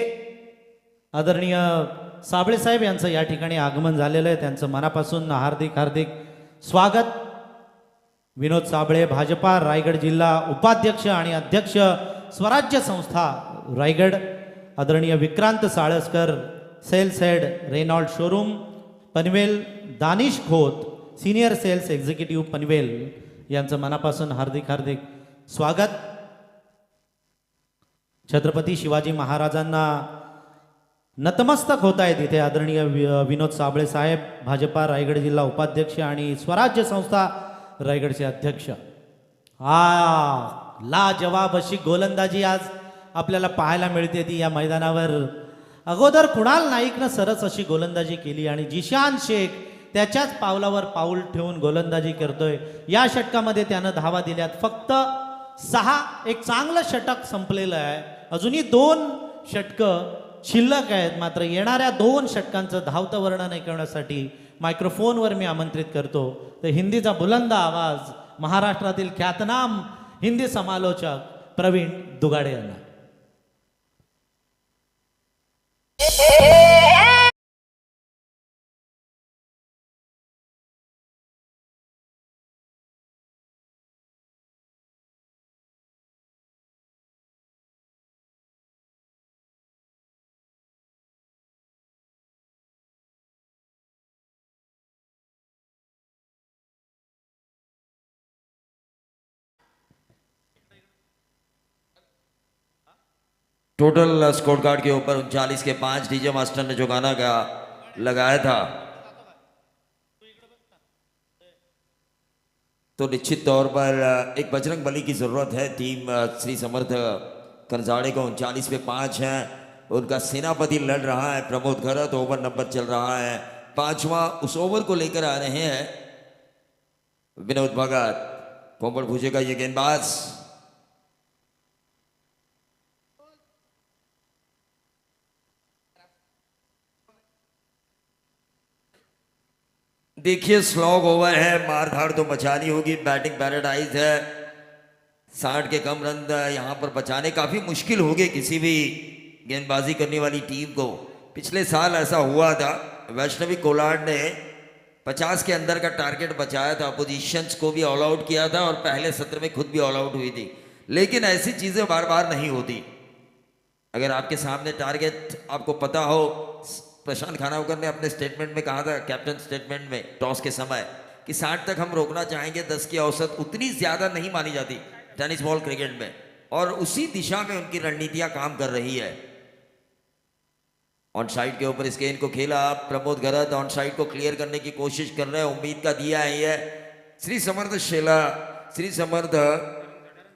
आदरणीय साबळे साहेब यांचं या ठिकाणी आगमन झालेलं आहे. त्यांचं मनापासून हार्दिक हार्दिक स्वागत. विनोद साबळे, भाजपा रायगड जिल्हा उपाध्यक्ष आणि अध्यक्ष स्वराज्य संस्था रायगड. आदरणीय Vikrant Salaskar, sales head Renault showroom Panvel. Danish Khot, senior sales executive Panvel यांचं मनापासून हार्दिक हार्दिक स्वागत. छत्रपती शिवाजी महाराजांना नतमस्तक होत आहेत इथे आदरणीय विनोद साबळे साहेब, भाजपा रायगड जिल्हा उपाध्यक्ष आणि स्वराज्य संस्था रायगडचे अध्यक्ष. लाजवाब अशी गोलंदाजी आज आपल्याला पाहायला मिळते ती या मैदानावर. अगोदर कुणाल नाईकनं सरस अशी गोलंदाजी केली आणि जिशान शेख त्याच्याच पावलावर पाऊल ठेवून गोलंदाजी करतोय. या षटकामध्ये त्यानं धावा दिल्यात फक्त 6. एक चांगलं षटक संपलेलं आहे. अजूनही 2 षटकं शिल्लक आहेत. मात्र येणाऱ्या 2 षटकांचं धावतं वर्णन ऐकवण्यासाठी मायक्रोफोनवर मी आमंत्रित करतो तर हिंदीचा बुलंद आवाज महाराष्ट्रातील ख्यातनाम हिंदी समालोचक प्रवीण दुगाडे यांना. टोटल स्कोर कार्ड के ऊपर 39 के 5 डीजे मास्टर ने जो गाना लगाया था तो निश्चित तौर पर एक बजरंग बली की ज़रूरत है. टीम श्री समर्थ करंजाड़े को 39 पे 5 हैं. उनका सेनापति लड़ रहा है प्रमोद घरत. ओवर नंबर चल रहा है 5वां. उस ओवर को लेकर आ रहे हैं विनोद भगत. पोपट भूजे का ये गेंदबाज देखिए स्लॉग ओवर है. मार धाड़ तो मचानी होगी. बैटिंग पैराडाइज है. 60 के कम रन यहाँ पर बचाने काफ़ी मुश्किल हो गए किसी भी गेंदबाजी करने वाली टीम को. पिछले साल ऐसा हुआ था. वैष्णवी कोलाड ने 50 के अंदर का टारगेट बचाया था. अपोजिशंस को भी ऑल आउट किया था और पहले सत्र में खुद भी ऑल आउट हुई थी. लेकिन ऐसी चीज़ें बार बार नहीं होती. अगर आपके सामने टारगेट आपको पता हो. प्रशांत खानावकर ने अपने स्टेटमेंट में कहा था, कैप्टन स्टेटमेंट में टॉस के समय, कि 60 तक हम रोकना चाहेंगे. 10 की औसत उतनी ज़्यादा नहीं मानी जाती टेनिस बॉल क्रिकेट में. और उसी दिशा में उनकी रणनीतियां काम कर रही है. ऑन साइड के ऊपर इस गेंद को खेला. प्रमोद घरत ऑन साइड को क्लियर करने की कोशिश कर रहे हैं. उम्मीद का दिया है ये श्री समर्थ शेला श्री समर्थ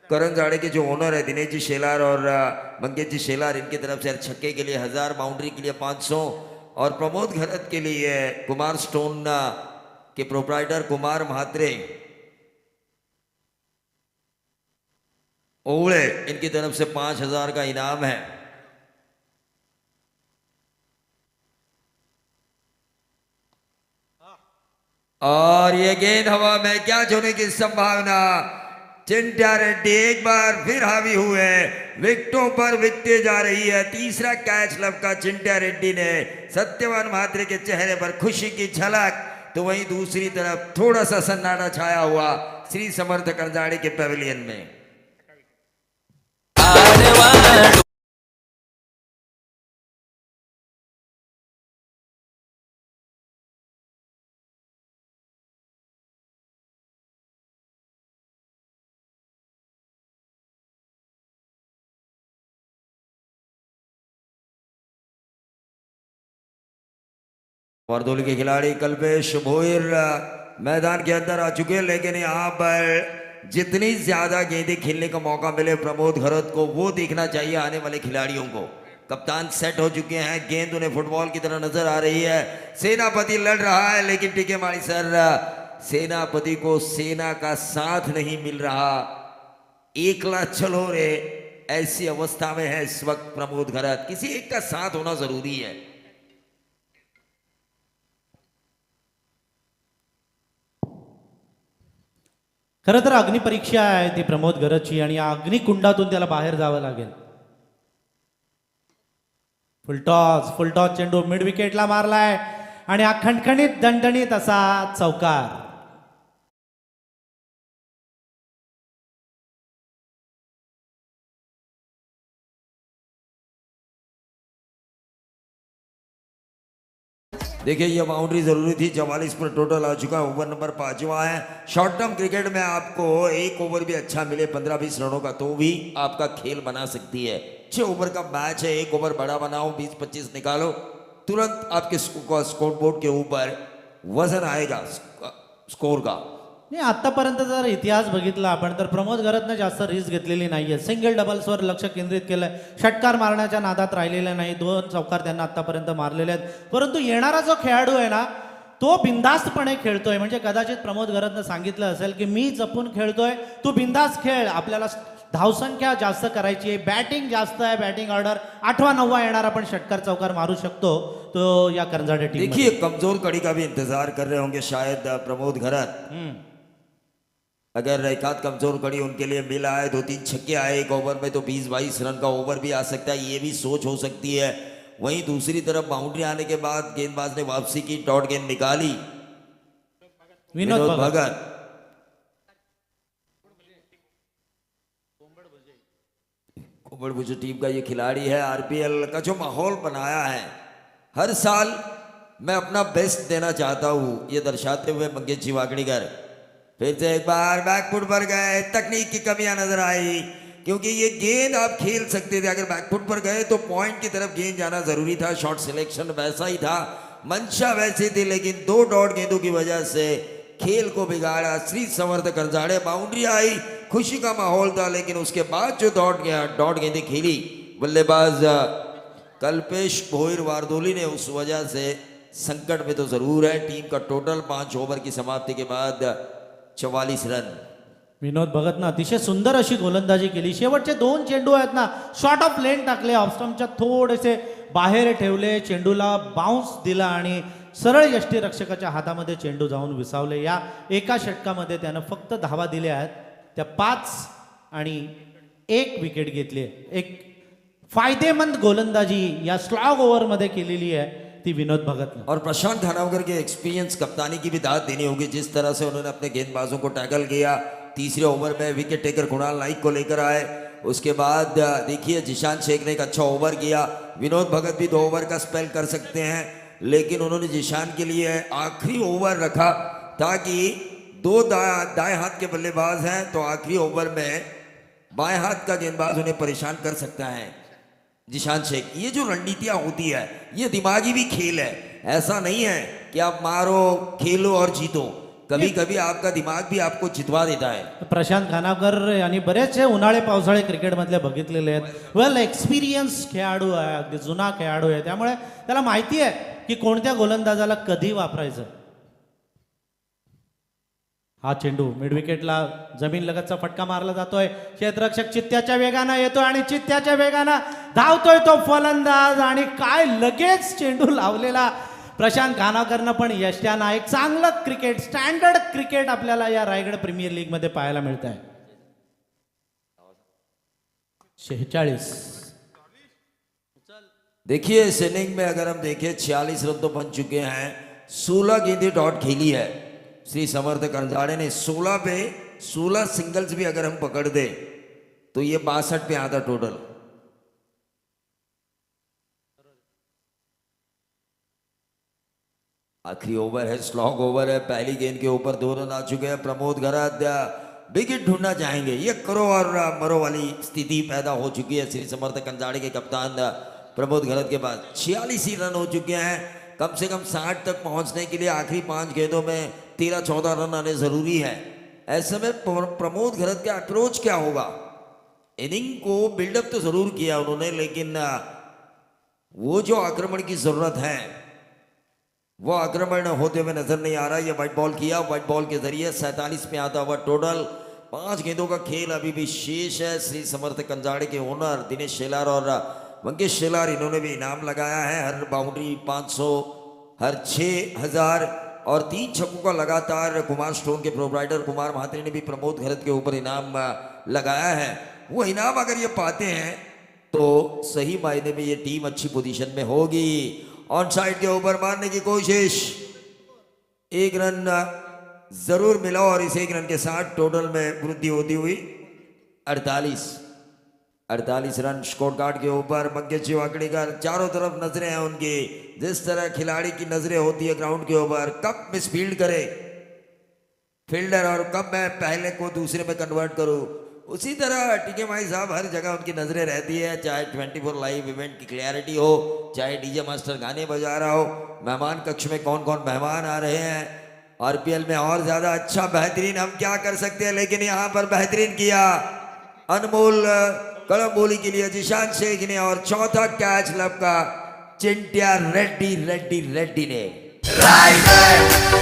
करण जाड़े के जो ओनर है दिनेश जी शेलार और मंगेश जी शेलार, इनकी तरफ से छक्के के लिए 1000, बाउंड्री के लिए 500 और प्रमोद घरत के लिए कुमार स्टोन के प्रोप्राइटर कुमार म्हात्रे ओवड़े, इनकी तरफ से 5000 का इनाम है। और ये गेंद हवा में कैच होने की संभावना। चिंट्या रेड्डी एक बार फिर हावी हुए, विकेटों पर विकटे जा रही है। तीसरा कैच लपका चिंट्या रेड्डी ने। सत्यवान म्हात्रे के चेहरे पर खुशी की झलक, तो वहीं दूसरी तरफ थोड़ा सा सन्नाटा छाया हुआ श्री समर्थ करजाड़े के पेविलियन में। वारदोली के खिलाड़ी कल्पेश भोईर मैदान के अंदर आ चुके हैं, लेकिन यहाँ पर जितनी ज्यादा गेंदें खेलने का मौका मिले प्रमोद घरत को, वो देखना चाहिए आने वाले खिलाड़ियों को। कप्तान सेट हो चुके हैं, गेंद उन्हें फुटबॉल की तरह नजर आ रही है। सेनापति लड़ रहा है, लेकिन टीके माड़ी सर सेनापति को सेना का साथ नहीं मिल रहा। एकला चलो रे, ऐसी अवस्था में है इस वक्त प्रमोद घरत। किसी एक का साथ होना जरूरी है। खरं तर अग्निपरीक्षा आहे ती प्रमोद घरतची, आणि या अग्निकुंडातून त्याला बाहेर जावं लागेल. फुलटॉस चेंडू मिड विकेटला मारलाय आणि हा खणखणीत दणदणीत असा चौकार. देखिए ये बाउंड्री जरूरी थी। 44 पर टोटल आ चुका है। ओवर नंबर 5वां है। शॉर्ट टर्म क्रिकेट में आपको एक ओवर भी अच्छा मिले 15-20 रनों का, तो भी आपका खेल बना सकती है। 6 ओवर का मैच है, एक ओवर बड़ा बनाओ, 20-25 निकालो, तुरंत आपके स्कोर बोर्ड के ऊपर वजन आएगा स्कोर का. नाही आतापर्यंत जर इतिहास बघितला आपण तर प्रमोद घरतनं जास्त रिस्क घेतलेली नाहीये. सिंगल डबल्सवर लक्ष केंद्रित केलंय. षटकार मारण्याच्या नादात राहिलेला नाही. 2 चौकार त्यांना आतापर्यंत मारलेले आहेत. परंतु येणारा जो खेळाडू आहे ना तो बिंदास्तपणे खेळतोय. म्हणजे कदाचित प्रमोद घरतनं सांगितलं असेल की मी जपून खेळतोय, तू बिंदास्त खेळ, आपल्याला धावसंख्या जास्त करायची आहे, बॅटिंग जास्त आहे, बॅटिंग ऑर्डर 8वा 9वा येणार, आपण षटकार चौकार मारू शकतो. तो या करंजाडे टीम देखिए कमजोर कड़ी का भी इंतजार कर रहे होंगे शायद प्रमोद घरत. अगर एक आध कमजोर कड़ी उनके लिए मिला है, 2-3 छक्के आए एक ओवर में, तो 20-22 रन का ओवर भी आ सकता है. ये भी सोच हो सकती है. वहीं दूसरी तरफ बाउंड्री आने के बाद गेंदबाज ने वापसी की, डॉट गेंद निकाली. विनोद भगत कोबड़भुज टीम का ये खिलाड़ी है. आरपीएल का जो माहौल बनाया है, हर साल मैं अपना बेस्ट देना चाहता हूं, ये दर्शाते हुए मंगेश जी वाकड़ीकर फिर से एक बार बैकफुट पर गए. तकनीक की कमियां नजर आई, क्योंकि ये गेंद आप खेल सकते थे. अगर बैकफुट पर गए तो पॉइंट की तरफ गेंद जाना जरूरी था. शॉट सिलेक्शन वैसा ही था, मंशा वैसी थी, लेकिन 2 डॉट गेंदों की वजह से खेल को बिगाड़ा श्री समर्थ करजाड़े. बाउंड्री आई, खुशी का माहौल था, लेकिन उसके बाद जो डॉट गेंदें खेली बल्लेबाज कल्पेश भोईर वारदोली ने, उस वजह से संकट में तो जरूर है. टीम का टोटल 5 ओवर की समाप्ति के बाद 44 रन. विनोद भगतनं अतिशय सुंदर अशी गोलंदाजी केली. शेवटचे 2 चेंडू आहेत ना, शॉर्ट ऑफ लेन टाकले, ऑफस्टम्पच्या थोडेसे बाहेर ठेवले, चेंडूला बाउन्स दिला आणि सरळ यष्टीरक्षकाच्या हातामध्ये चेंडू जाऊन विसावले. या एका षटकामध्ये त्यानं फक्त धावा दिल्या आहेत, त्या 5 आणि 1 विकेट घेतली. एक फायदेमंद गोलंदाजी या स्लॉग ओव्हरमध्ये केलेली आहे ती विनोद भगत ने. और प्रशांत धानावकर के एक्सपीरियंस कप्तानी की भी दाद देनी होगी. जिस तरह से उन्होंने अपने गेंदबाजों को टैकल किया, तीसरे ओवर में विकेट टेकर कुणाल नाइक को लेकर आए. उसके बाद देखिए जिशान शेख ने एक अच्छा ओवर किया. विनोद भगत भी 2 ओवर का स्पेल कर सकते हैं, लेकिन उन्होंने जिशान के लिए आखिरी ओवर रखा, ताकि 2 दाएं हाथ के बल्लेबाज हैं, तो आखिरी ओवर में बाएं हाथ का गेंदबाज उन्हें परेशान कर सकता है. जिशान शेख, ये जो रणनीतियां होती है, ये दिमागी भी खेल है. ऐसा नहीं है कि आप मारो, खेलो और जीतो. कभी कभी आपका दिमाग भी आपको जितवा देता है. प्रशांत खानावकर यांनी बरेचसे उन्हाळे पावसाळे क्रिकेटमधले बघितलेले आहेत. वेल एक्सपिरियन्स खेळाडू आहे, अगदी जुना खेळाडू आहे, त्यामुळे त्याला माहिती आहे की कोणत्या गोलंदाजाला कधी वापरायचं. हा चेंडू मिड विकेटला जमीन लगतचा फटका मारला जातोय. क्षेत्ररक्षक चित्त्याच्या वेगानं येतोय आणि चित्त्याच्या वेगानं धावतोय तो फलंदाज आणि काय लगेच चेंडू लावलेला प्रशांत खानावकरनं पण यशानं एक चांगलं क्रिकेट, स्टँडर्ड क्रिकेट आपल्याला या रायगड प्रीमियर लीग मध्ये पाहायला मिळत आहे. 46. देखिए इस इनिंग में अगर हम देखें 46 रन तो बन चुके हैं. 16 गेंदें डॉट खेली है श्री समर्थ कंजाड़े ने. 16 पे 16 सिंगल्स भी अगर हम पकड़ दे तो ये 62 पे आता टोटल. आखिरी ओवर है, स्लॉग ओवर है. पहली गेंद के ऊपर 2 रन आ चुके हैं. प्रमोद घरात विकेट ढूंढना चाहेंगे. ये करो और मरो वाली स्थिति पैदा हो चुकी है श्री समर्थ कंजाड़े के कप्तान प्रमोद घरात के पास. 46 ही रन हो चुके हैं. कम से कम 60 तक पहुंचने के लिए आखिरी 5 गेंदों में 13-14 रन आने जरूरी है. ऐसे में प्रमोद घरात का अप्रोच क्या होगा? इनिंग को बिल्डअप तो जरूर किया उन्होंने, लेकिन वो जो आक्रमण की जरूरत है वो आक्रमण होते हुए नजर नहीं आ रहा. ये व्हाइट बॉल किया, व्हाइट बॉल के जरिए 47 में आता हुआ टोटल. 5 गेंदों का खेल अभी भी शेष है. श्री समर्थ कंजाड़े के ओनर दिनेश शेलार और मंगेश शेलार, इन्होंने भी इनाम लगाया है. हर बाउंड्री 500, हर 6000 और 3 छक्कों का लगातार. कुमार स्टोन के प्रोप्राइटर कुमार महात्री ने भी प्रमोद घरत के ऊपर इनाम लगाया है. वो इनाम अगर ये पाते हैं तो सही मायने में ये टीम अच्छी पोजीशन में होगी. ऑन साइड के ऊपर मारने की कोशिश, 1 रन जरूर मिला और इस 1 रन के साथ टोटल में वृद्धि होती हुई 48 रन स्कोर कार्ड के ऊपर. मंगेश जी वाकड़ीकर, चारों तरफ नजरें हैं उनकी. जिस तरह खिलाड़ी की नजरें होती है ग्राउंड के ऊपर, कब मिसफील्ड करे फील्डर और कब मैं पहले को दूसरे में कन्वर्ट करूं, उसी तरह टीके माई साहब हर जगह उनकी नजरें रहती है. चाहे 24 लाइव इवेंट की क्लैरिटी हो, चाहे डीजे मास्टर गाने बजा रहा हो, मेहमान कक्ष में कौन कौन मेहमान आ रहे हैं. आरपीएल में और ज्यादा अच्छा बेहतरीन हम क्या कर सकते हैं, लेकिन यहाँ पर बेहतरीन किया अनमोल कड़म बोली के लिए जिशान शेख ने. और चौथा कैच लपका चिंटिया रेड्डी रेड्डी रेड्डी ने. Raigarh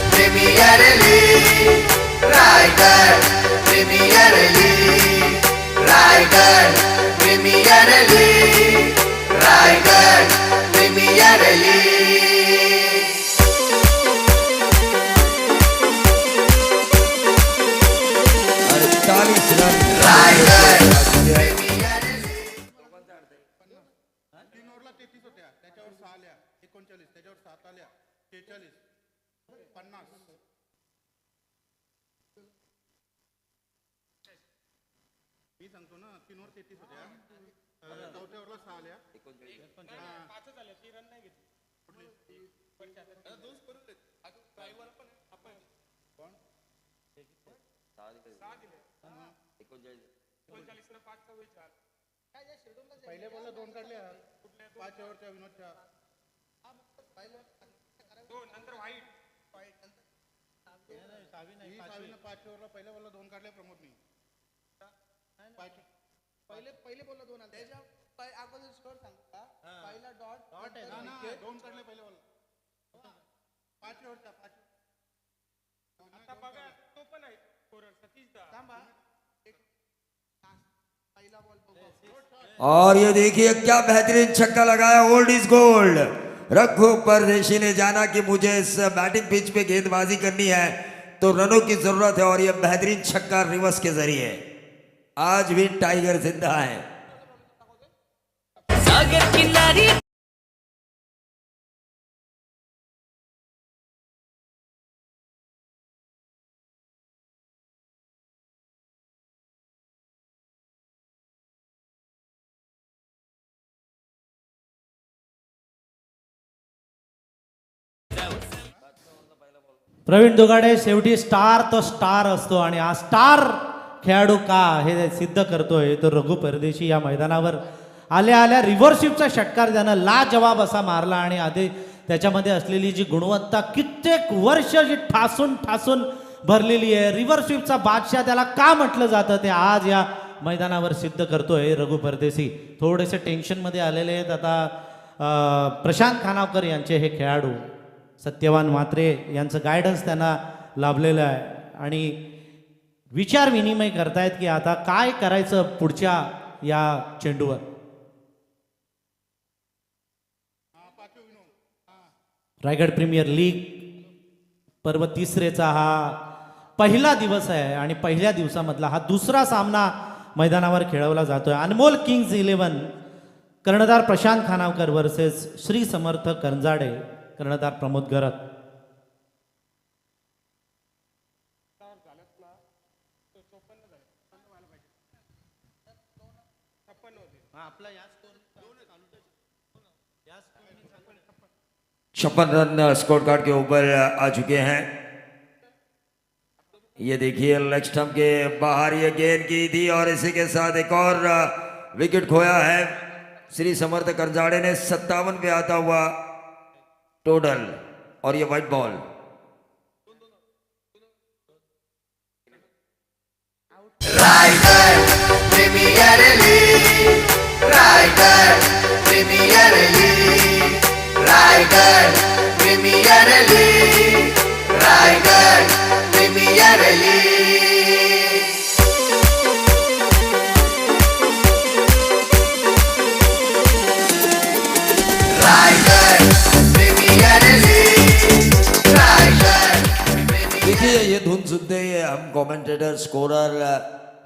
premier league, Raigarh premier league, Raigarh premier league, Raigarh premier league. 48 run Raigarh पहिले बॉलला 2 काढले, 5 ओव्हरच्या विनोदच्या 2 नंतर वाईट सावीनं 5 ओव्हरला पहिल्या बॉलला 2 काढले प्रमोदनी. पहिले बॉलला 2 आले, त्याच्या अगोदर स्कोर सांगू का? पहिला डॉट आहे ना, 2 काढले पहिल्या बॉलला 5 ओव्हरच्या 5. आता बघा तो पण आहे स्कोरर सतीश दा. थांबा, पहिला बॉल और ये देखिए क्या बेहतरीन छक्का लगाया. Old is gold. रघु परदेशी ने जाना कि मुझे इस बैटिंग पिच पे गेंदबाजी करनी है तो रनों की जरूरत है, और ये बेहतरीन छक्का रिवर्स के जरिए. आज भी टाइगर जिंदा है. सागर किनारी प्रवीण दुगाडे, शेवटी स्टार तो स्टार असतो आणि हा स्टार खेळाडू का हे सिद्ध करतोय तो रघु परदेशी या मैदानावर आल्या आल्या रिव्हर्सिपचा षटकार त्यानं लाजवाब असा मारला. आणि आधी त्याच्यामध्ये असलेली जी गुणवत्ता, कित्येक वर्ष जी ठासून ठासून भरलेली आहे. रिव्हर स्वीपचा बादशाह त्याला का म्हटलं जातं ते आज या मैदानावर सिद्ध करतोय रघु परदेशी. थोडेसे टेन्शनमध्ये आलेले आहेत आता प्रशांत खानावकर यांचे हे खेळाडू. सत्यवान म्हात्रे यांचं गायडन्स त्यांना लाभलेलं आहे आणि विचार विनिमय करतायत की आता काय करायचं पुढच्या या चेंडूवर. रायगड प्रीमियर लीग पर्व तिसरेचा हा पहिला दिवस आहे आणि पहिल्या दिवसामधला हा दुसरा सामना मैदानावर खेळवला जातोय. अनमोल किंग्ज 11 कर्णधार प्रशांत खानावकर वर्सेस श्री समर्थ करंजाडे कर्णधार प्रमोद गरत. छप्पन रन स्कोर कार्ड के ऊपर आ चुके हैं. ये देखिए लेग स्टंप के बाहर ये गेंद की थी और इसी के साथ एक और विकेट खोया है. श्री समर्थ करजाड़े ने 57 पे आता हुआ टोटल और ये white ball. Raigad premier league, Raigad premier league, Raigad premier league, Raigad premier league. Raigad premier league, Raigad देखिए ये धुन सुनते ही हम कमेंटेटर स्कोरर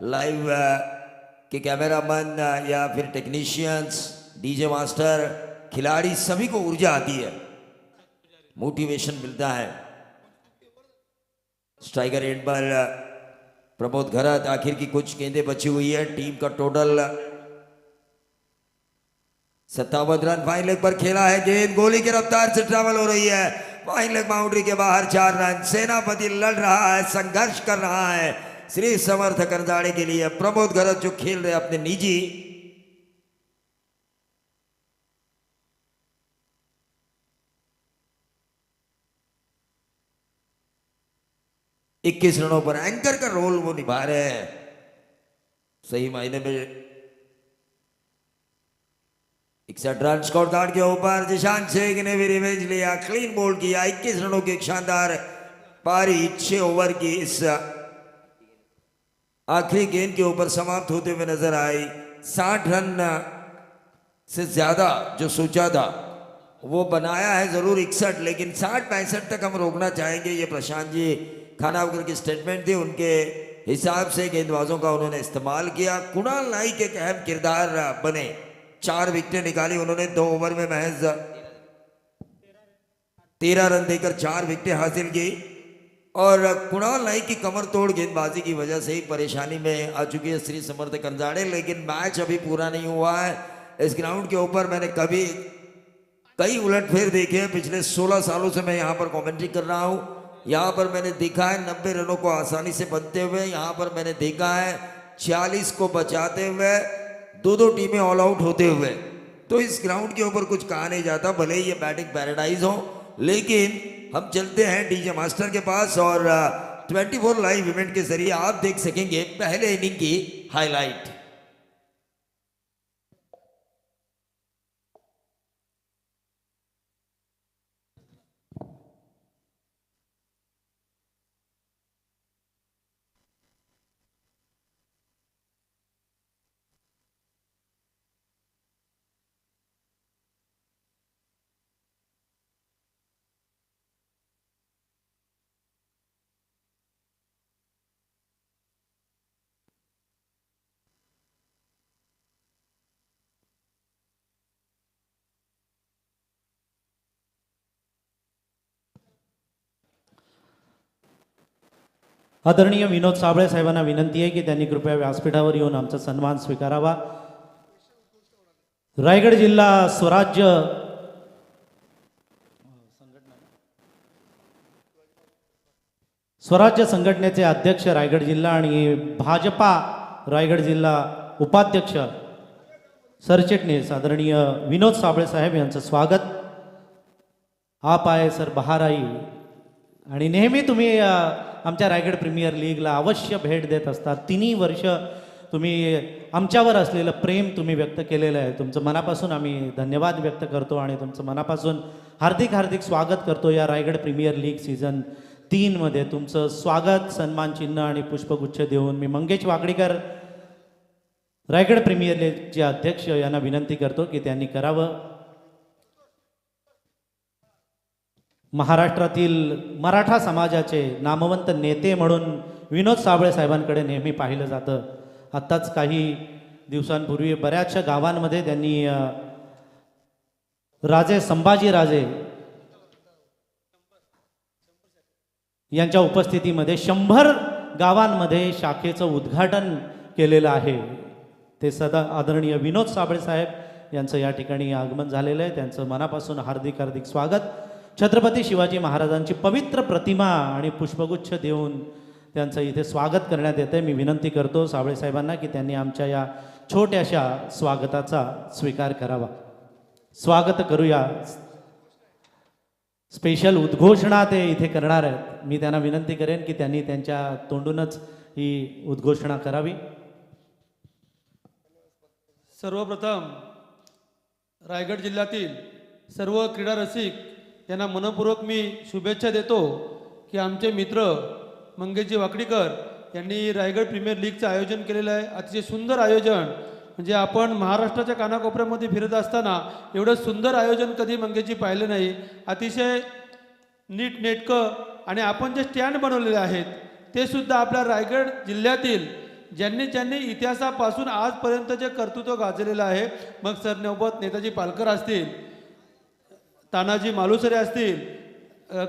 लाइव के कैमरामैन या फिर टेक्नीशियंस डीजे मास्टर खिलाड़ी सभी को ऊर्जा आती है, मोटिवेशन मिलता है. स्ट्राइकर एंड पर प्रमोद घरत. आखिर की कुछ गेंदें बची हुई है. टीम का टोटल 57 रन. फाइन लेग पर खेला है गेंद, गोली की रफ्तार से ट्रैवल हो रही है. फाइन लेग बाउंड्री के बाहर 4 रन. सेनापति लड़ रहा है, संघर्ष कर रहा है श्री समर्थ करजाड़े के लिए. प्रमोद घरत जो खेल रहे अपने निजी 21 रनों पर एंकर का रोल वो निभा रहे हैं. सही मायने में 61 रन स्कोर कार्ड के ऊपर जिशान शेख ने भी रिवेंज लिया. Clean bowled KIA. 21 रनों की एक शानदार पारी 6 ओवर की इस आखिरी गेंद के ऊपर समाप्त होते हुए नजर आई. 60 रन से ज्यादा जो सोचा था वो बनाया है जरूर 61, लेकिन 60-65 तक हम रोकना चाहेंगे. ये प्रशांत जी खानावकर की स्टेटमेंट थी. उनके हिसाब से गेंदबाजों का उन्होंने इस्तेमाल किया. कुणाल नाइक एक अहम किरदार बने. 4 विकेटें निकाली उन्होंने 2 ओवर में. महज 13 रन देकर 4 विकेटें हासिल की. और कुणाल नाइक की कमर तोड़ गेंदबाजी की वजह से ही परेशानी में आ चुकी है श्री समर्थ करजाड़े. लेकिन मैच अभी पूरा नहीं हुआ है. इस ग्राउंड के ऊपर मैंने कई उलटफेर देखे हैं. पिछले 16 सालों से मैं यहाँ पर कमेंट्री कर रहा हूँ. यहाँ पर मैंने देखा है 90 रनों को आसानी से बनते हुए. यहाँ पर मैंने देखा है 40 को बचाते हुए 2-2 टीमें ऑल आउट होते हुए. तो इस ग्राउंड के ऊपर कुछ कहा नहीं जाता, भले ही ये बैटिंग पैराडाइज हो. लेकिन हम चलते हैं डीजे मास्टर के पास और 24 लाइव इवेंट के जरिए आप देख सकेंगे पहले इनिंग की हाईलाइट. आदरणीय विनोद साबळे साहेबांना विनंती आहे की त्यांनी कृपया व्यासपीठावर येऊन आमचा सन्मान स्वीकारावा. रायगड जिल्हा स्वराज्य संघटनेचे अध्यक्ष रायगड जिल्हा आणि भाजपा रायगड जिल्हा उपाध्यक्ष सरचिटणीस आदरणीय विनोद साबळे साहेब यांचं स्वागत. आप आए सर बाहर आई. आणि नेहमी तुम्ही आमच्या रायगड प्रीमियर लीगला अवश्य भेट देत असतात. तिन्ही वर्ष तुम्ही आमच्यावर असलेलं प्रेम तुम्ही व्यक्त केलेलं आहे. तुमचं मनापासून आम्ही धन्यवाद व्यक्त करतो आणि तुमचं मनापासून हार्दिक हार्दिक स्वागत करतो या रायगड प्रीमियर लीग सीझन 3मध्ये. तुमचं स्वागत, सन्मान चिन्ह आणि पुष्पगुच्छ देऊन मी मंगेश वाकडीकर, रायगड प्रीमियर लीगचे अध्यक्ष यांना विनंती करतो की त्यांनी करावं. महाराष्ट्रातील मराठा समाजाचे नामवंत नेते म्हणून विनोद साबळे साहेबांकडे नेहमी पाहिलं जातं. आत्ताच काही दिवसांपूर्वी बऱ्याचशा गावांमध्ये त्यांनी राजे संभाजीराजे यांच्या उपस्थितीमध्ये 100 गावांमध्ये शाखेचं उद्घाटन केलेलं आहे. ते सदा आदरणीय विनोद साबळे साहेब यांचं या ठिकाणी आगमन झालेलं आहे. त्यांचं मनापासून हार्दिक हार्दिक स्वागत. छत्रपती शिवाजी महाराजांची पवित्र प्रतिमा आणि पुष्पगुच्छ देऊन त्यांचं इथे स्वागत करण्यात येतं. मी विनंती करतो साबळे साहेबांना की त्यांनी आमच्या या छोट्याशा स्वागताचा स्वीकार करावा. स्वागत करूया. स्पेशल उद्घोषणा ते इथे करणार आहेत. मी त्यांना विनंती करेन की त्यांनी त्यांच्या तोंडूनच ही उद्घोषणा करावी. सर्वप्रथम रायगड जिल्ह्यातील सर्व क्रीडा रसिक यांना मनपूर्वक मी शुभेच्छा देतो की आमचे मित्र मंगेशजी वाकडीकर यांनी रायगड प्रीमियर लीगचं आयोजन केलेलं आहे. अतिशय सुंदर आयोजन, म्हणजे आपण महाराष्ट्राच्या कानाकोपऱ्यामध्ये फिरत असताना एवढं सुंदर आयोजन कधी मंगेशजी पाहिलं नाही. अतिशय नीटनेटकं, आणि आपण जे स्टँड बनवलेले आहेत ते सुद्धा आपल्या रायगड जिल्ह्यातील ज्यांनी इतिहासापासून आजपर्यंत जे कर्तृत्व गाजलेलं आहे, मग सरनौबत नेताजी पालकर असतील, तानाजी मालुसरे असतील,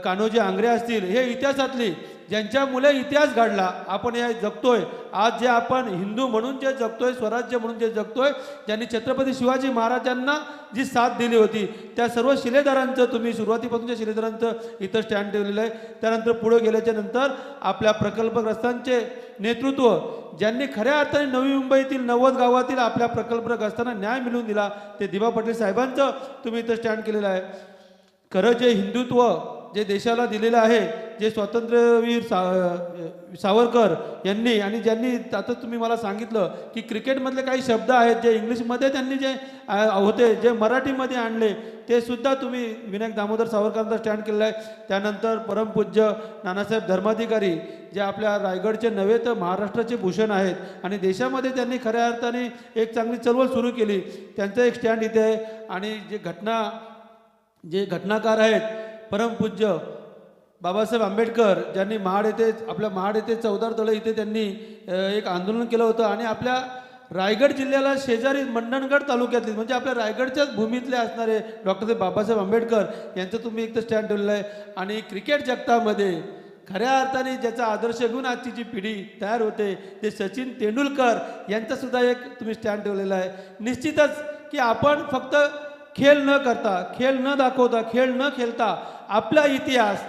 कान्होजी आंग्रे असतील, हे इतिहासातली ज्यांच्यामुळे इतिहास घडला. आपण हे जगतोय आज, जे आपण हिंदू म्हणून जे जगतोय, स्वराज्य म्हणून जे जगतोय, ज्यांनी छत्रपती शिवाजी महाराजांना जी साथ दिली होती, त्या सर्व शिलेदारांचं तुम्ही सुरुवातीपासूनच्या शिलेदारांचं इथं स्टँड ठेवलेलं आहे. त्यानंतर पुढे गेल्याच्या नंतर आपल्या प्रकल्पग्रस्तांचे नेतृत्व, ज्यांनी खऱ्या अर्थाने नवी मुंबईतील 90 गावातील आपल्या प्रकल्पग्रस्तांना न्याय मिळवून दिला, ते दिवा पाटील साहेबांचं तुम्ही इथं स्टँड केलेलं आहे. खरं जे हिंदुत्व जे देशाला दिलेलं आहे, जे स्वातंत्र्यवीर सावरकर यांनी, आणि ज्यांनी आता तुम्ही मला सांगितलं की क्रिकेटमधले काही शब्द आहेत जे इंग्लिशमध्ये त्यांनी जे होते, जे मराठीमध्ये आणले, ते सुद्धा तुम्ही विनायक दामोदर सावरकरांचा स्टँड केलेला आहे. त्यानंतर परमपूज्य नानासाहेब धर्माधिकारी, जे आपल्या रायगडचे नव्हे तर महाराष्ट्राचे भूषण आहेत आणि देशामध्ये त्यांनी खऱ्या अर्थाने एक चांगली चळवळ सुरू केली, त्यांचं एक स्टँड इथे आहे. आणि जे घटनाकार आहेत परमपूज्य बाबासाहेब आंबेडकर, ज्यांनी महाड येथे चौदार तळे इथे त्यांनी एक आंदोलन केलं होतं, आणि आपल्या रायगड जिल्ह्याला शेजारी मंडणगड तालुक्यातले, म्हणजे आपल्या रायगडच्याच भूमीतले असणारे डॉक्टर बाबासाहेब आंबेडकर यांचं तुम्ही एक तर स्टँड ठेवलेलं आहे. आणि क्रिकेट जगतामध्ये खऱ्या अर्थाने ज्याचा आदर्श घेऊन आजची जी पिढी तयार होते, ते सचिन तेंडुलकर यांचा सुद्धा एक तुम्ही स्टँड ठेवलेला आहे. निश्चितच की आपण फक्त खेळ न करता, खेळ न दाखवता, खेळ न खेळता आपला इतिहास,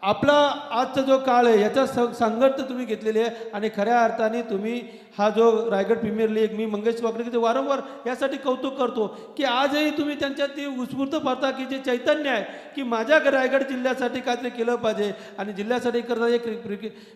आपला आजचा जो काळ आहे याचा संघर्ष तुम्ही घेतलेली आहे. आणि खऱ्या अर्थाने तुम्ही हा जो रायगड प्रीमियर लीग, मी मंगेश वाकडीकर वारंवार यासाठी कौतुक करतो की आजही तुम्ही त्यांच्यात ती उत्स्फूर्त पाहता की जे चैतन्य आहे की माझ्या रायगड जिल्ह्यासाठी काहीतरी केलं पाहिजे, आणि जिल्ह्यासाठी करता एक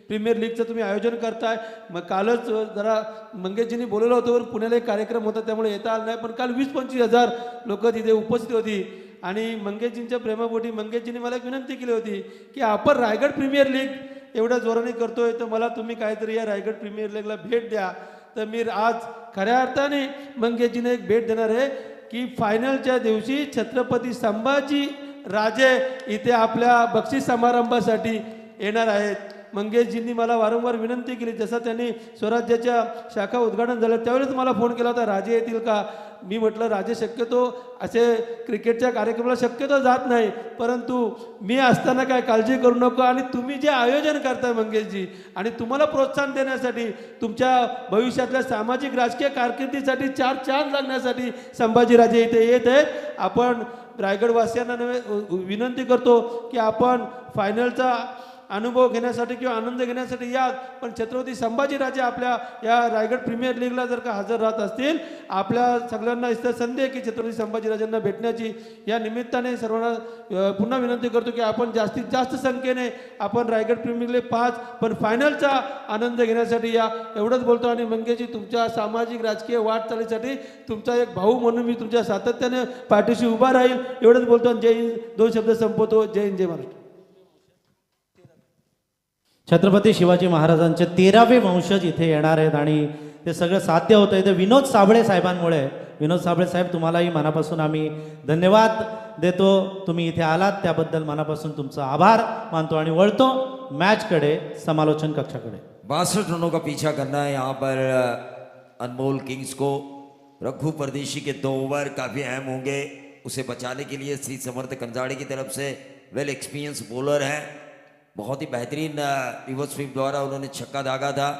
प्रीमियर लीगचं तुम्ही आयोजन करताय. मग कालच जरा मंगेशजींनी बोलवलं होतं, पुण्याला एक कार्यक्रम होता त्यामुळे येता आलं नाही, पण काल 20-25 हजार लोक तिथे उपस्थित होती. आणि मंगेशजींच्या प्रेमापोटी मंगेशजींनी मला एक विनंती केली होती की आपण रायगड प्रीमियर लीग एवढ्या जोराने करतोय, तर मला तुम्ही काहीतरी या रायगड प्रीमियर लीगला भेट द्या. तर मी आज खऱ्या अर्थाने मंगेशजीने एक भेट देणार आहे की फायनलच्या दिवशी छत्रपती संभाजी राजे इथे आपल्या बक्षीस समारंभासाठी येणार आहेत. मंगेशजींनी मला वारंवार विनंती केली, जसं त्यांनी स्वराज्याच्या शाखा उद्घाटन झालं त्यावेळेस मला फोन केला होता, राजे येतील का? मी म्हटलं राजे शक्यतो असे क्रिकेटच्या कार्यक्रमाला शक्यतो जात नाही, परंतु मी असताना काय काळजी करू नको, आणि तुम्ही जे आयोजन करताय मंगेशजी, आणि तुम्हाला प्रोत्साहन देण्यासाठी, तुमच्या भविष्यातल्या सामाजिक राजकीय कारकिर्दीसाठी 4 चांद लागण्यासाठी संभाजीराजे इथे येत आहेत. आपण रायगडवासियांना विनंती करतो की आपण फायनलचा अनुभव घेण्यासाठी किंवा आनंद घेण्यासाठी या, पण छत्रपती संभाजीराजे आपल्या या रायगड प्रीमियर लीगला जर का हजर राहत असतील, आपल्या सगळ्यांना इथं संधी आहे की छत्रपती संभाजीराजांना भेटण्याची. या निमित्ताने सर्वांना पुन्हा विनंती करतो की आपण जास्तीत जास्त संख्येने आपण रायगड प्रीमियर लीग 5 पण फायनलचा आनंद घेण्यासाठी या. एवढंच बोलतो आणि मंगेशजी, तुमच्या सामाजिक राजकीय वाटचालीसाठी तुमचा एक भाऊ म्हणून मी तुमच्या सातत्याने पाठीशी उभा राहील. एवढंच बोलतो आणि जय हिंद. 2 शब्द संपवतो. जय हिंद, जय महाराष्ट्र. छत्रपती शिवाजी महाराजांचे 13वे वंशज इथे येणार आहेत आणि ते सगळं साध्य होतं आहे ते विनोद साबळे साहेबांमुळे. विनोद साबळे साहेब, तुम्हालाही मनापासून आम्ही धन्यवाद देतो. तुम्ही इथे आलात त्याबद्दल मनापासून तुमचा आभार मानतो आणि वळतो मॅचकडे, समालोचन कक्षाकडे. 62 रनों का पीछा करना है यहाँ पर अनमोल किंग्स को. रघु परदेशी के 2 ओवर काफ़ी अहम होंगे. उसे बचाने के लिए श्री समर्थ कंजाड़े की तरफ से वेल एक्सपीरियंस बॉलर है. बहुत ही बेहतरीन रिवर्स स्वीप द्वारा उन्होंने छक्का दागा था.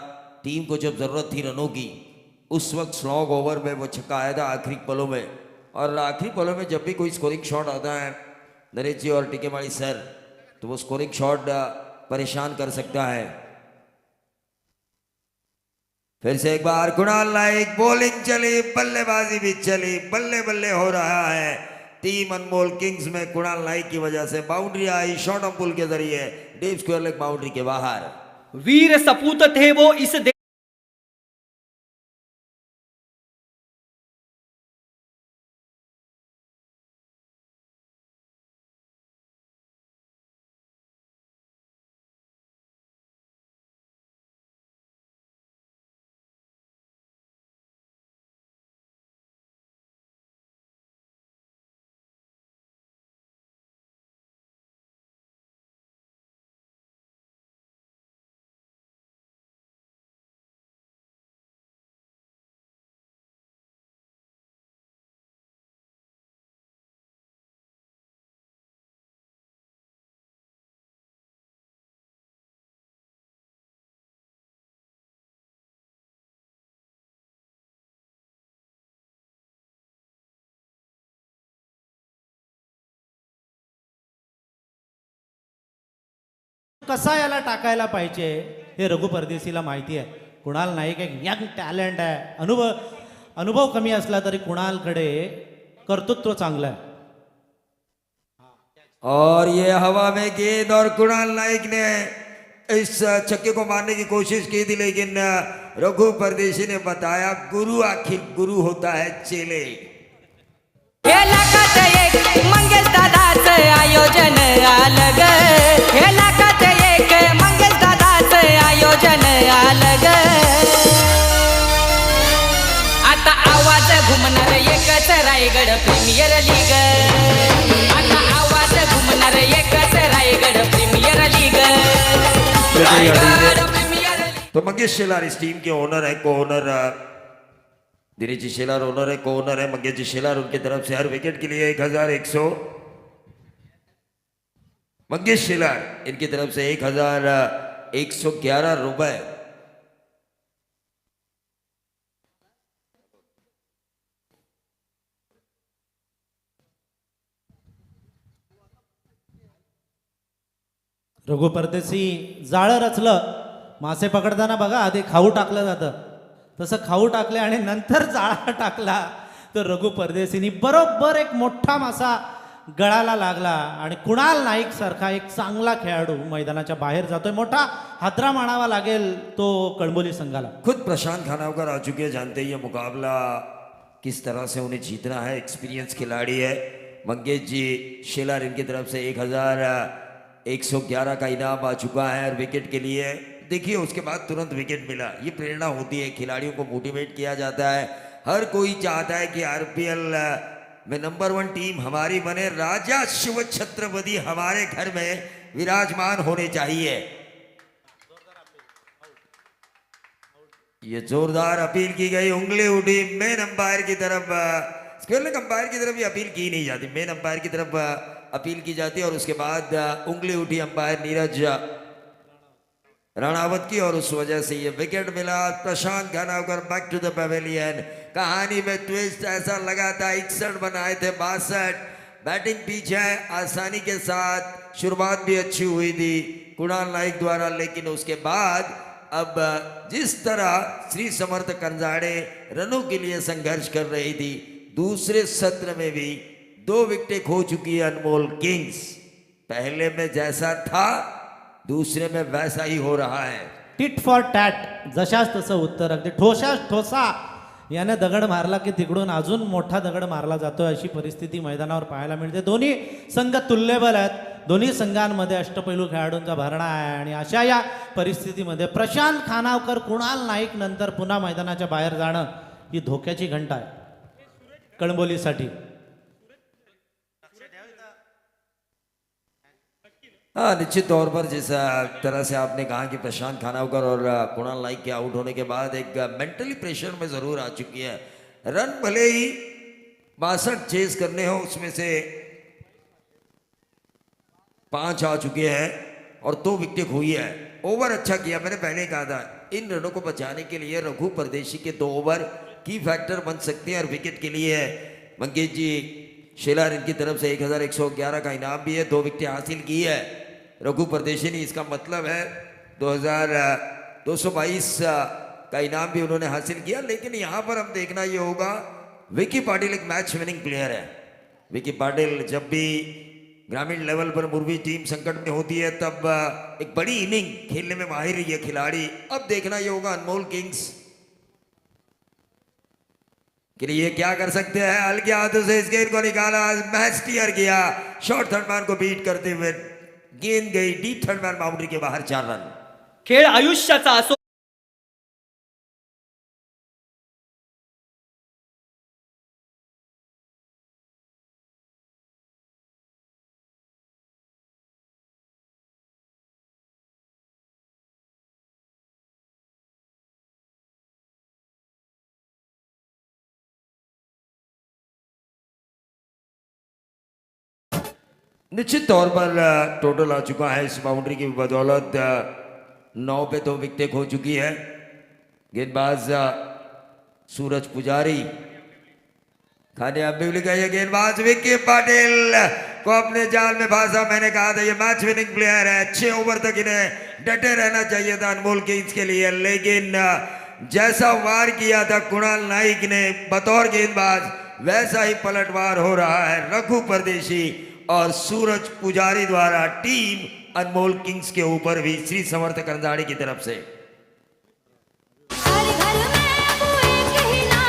टीम को जब ज़रूरत थी रनों की, उस वक्त स्लॉग ओवर में वो छक्का आया था आखिरी पलों में. और आखिरी पलों में जब भी कोई स्कोरिंग शॉट आता है नरेश जी और टिकेमाड़ी सर, तो वो स्कोरिंग शॉट परेशान कर सकता है. फिर से एक बार कुणाल नाइक, बॉलिंग चली, बल्लेबाजी भी चली, बल्ले बल्ले हो रहा है. टीम अनमोल किंग्स में कुणाल नाइक की वजह से बाउंड्री आई शॉर्ट ऑफ पुल के जरिए डीप स्क्वायर लेग बाउंड्री के बाहर. वीर सपूत थे वो इस कसा याला टाकायला पाहिजे हे रघु परदेशीला माहिती आहे. कुणाल नाईक एक यंग टॅलेंट आहे. अनुभव कमी असला तरी कुणालकडे कर्तृत्व चांगलं आहे. और ये हवा में गेंद और कुणाल नाइक ने इस छक्के को मारने की कोशिश की थी, लेकिन रघु परदेशी ने बताया गुरु आखिर गुरु होता है चेले. हे लाखात एक मंगेश दादाचं आयोजन आलं ग. हे लाखात एक मंगेश दादाचं आयोजन आलं ग. आता आवाज घुमणार एकच रायगड प्रीमियर लीग. आता आवाज घुमणार एकच Raigad premier league. Raigad premier league. तो मंगेश शेलार इस टीम के ओनर है, co owner Dinesh ji Shelar owner है, को ओनर है मंगेश जी शेलार. उनकी तरफ से हर विकेट के लिए 1100. मंगेश शेलार इनकी तरफ से 1111 रुपए. रघु परदेशी जाळं रचलं. मासे पकडताना बघा आधी खाऊ टाकलं जातं, तसं खाऊ टाकले आणि नंतर जाळा टाकला तर रघु परदेशीनी बरोबर एक मोठा मासा गळाला लागला आणि कुणाल नाईक सारखा एक चांगला खेळाडू मैदानाच्या बाहेर जातोय. मोठा हादरा मानावा लागेल तो कळंबोली संघाला. खुद प्रशांत खानावकर आ चुके हैं, जानते ही ये मुकाबला किस तरह से उन्हें जीतना है. एक्सपीरियंस खिलाड़ी है. मंगेश जी शेलार इनकी तरफ से 1111 का इनाम आ चुका है हर विकेट के लिए. देखिए उसके बाद तुरंत विकेट मिला. ये प्रेरणा होती है, खिलाड़ियों को मोटिवेट किया जाता है. हर कोई चाहता है कि आरपीएल में नंबर 1 टीम हमारी बने. राजा शिव छत्रपति हमारे घर में विराजमान होने चाहिए. ये जोरदार अपील की गई, उंगली उठी मेन अंपायर की तरफ. स्क्वेयर लेग अंपायर की तरफ ये अपील की नहीं जाती, मेन अंपायर की तरफ अपील की जाती है. और उसके बाद उंगली उठी अंपायर नीरज राणावत की और उस वजह से ये विकेट मिला. Prashant Khanavkar back to the pavilion. कहानी में ट्विस्ट ऐसा लगा था 61 बनाए थे 62. बैटिंग पीछे आसानी के साथ, शुरुआत भी अच्छी हुई थी. कुणाल नाइक द्वारा, लेकिन उसके बाद अब जिस तरह श्री समर्थ कंजाड़े रनों के लिए संघर्ष कर रही थी, दूसरे सत्र में भी 2 विकेटें खो चुकी है अनमोल किंग्स। पहले में जैसा था दूसरे में वैसा ही हो रहा है। टिट फॉर टॅट, जशास तसं उत्तर, अगदी ठोसास ठोसा याने दगड मारला की तिकडून अजून मोठा दगड मारला जातोय, अशी परिस्थिती मैदानावर पाहायला मिळते. दोन्ही संघ तुल्यबल आहेत, दोन्ही संघांमध्ये अष्टपैलू खेळाडूंचा भरणा आहे आणि अशा या परिस्थितीमध्ये प्रशांत खानावकर, कुणाल नाईक नंतर पुन्हा मैदानाच्या बाहेर जाणं ही धोक्याची घंटा आहे कळंबोलीसाठी. हाँ, निश्चित तौर पर जिस तरह से आपने कहा कि प्रशांत खानावकर और कुणाल नाइक के आउट होने के बाद एक मेंटली प्रेशर में जरूर आ चुकी है। रन भले ही 62 चेस करने हो, उसमें से 5 आ चुके हैं और 2 विकेटें खोई है। ओवर अच्छा किया, मैंने पहले कहा था इन रनों को बचाने के लिए रघु परदेशी के 2 ओवर की फैक्टर बन सकते हैं और विकेट के लिए मंगेश जी शेलार इनकी तरफ से 1111 का इनाम भी है, 2 विकेटें हासिल की है रघु परदेशी ने। इसका मतलब है 2222 का इनाम भी उन्होंने हासिल किया। लेकिन यहाँ पर हम देखना ये होगा, विकी पाटिल एक मैच विनिंग प्लेयर है। विकी पाटिल जब भी ग्रामीण लेवल पर मुरवी टीम संकट में होती है तब एक बड़ी इनिंग खेलने में माहिर ये खिलाड़ी। अब देखना ये होगा अनमोल किंग्स के लिए क्या कर सकते हैं। हल्के हाथों से इस गेंद को निकाला, मैच स्टीयर किया, शॉर्ट थर्ड मैन को बीट करते हुए गेंद गई डीप थर्ड मैन बाउंड्री के बाहर, 4 रन। खेळ आयुष्याचा असो निश्चित तौर पर टोटल आ चुका है इस बाउंड्री की बदौलत 9 पे 2 विकेटें खो चुकी है। गेंदबाज सूरज पुजारी कामयाब भी गई है। गेंदबाज विकी पाटिल को अपने जाल में फंसा। मैंने कहा था ये मैच विनिंग प्लेयर है, 6 ओवर तक इन्हें डटे रहना चाहिए था अनमोल किंग्स के लिए, लेकिन जैसा वार किया था कुणाल नाइक ने बतौर गेंदबाज वैसा ही पलटवार हो रहा है रघु परदेशी और सूरज पुजारी द्वारा टीम अनमोल किंग्स के ऊपर भी श्री समर्थ कंजाड़ी की तरफ से। हर घर में वो एक ही नाम।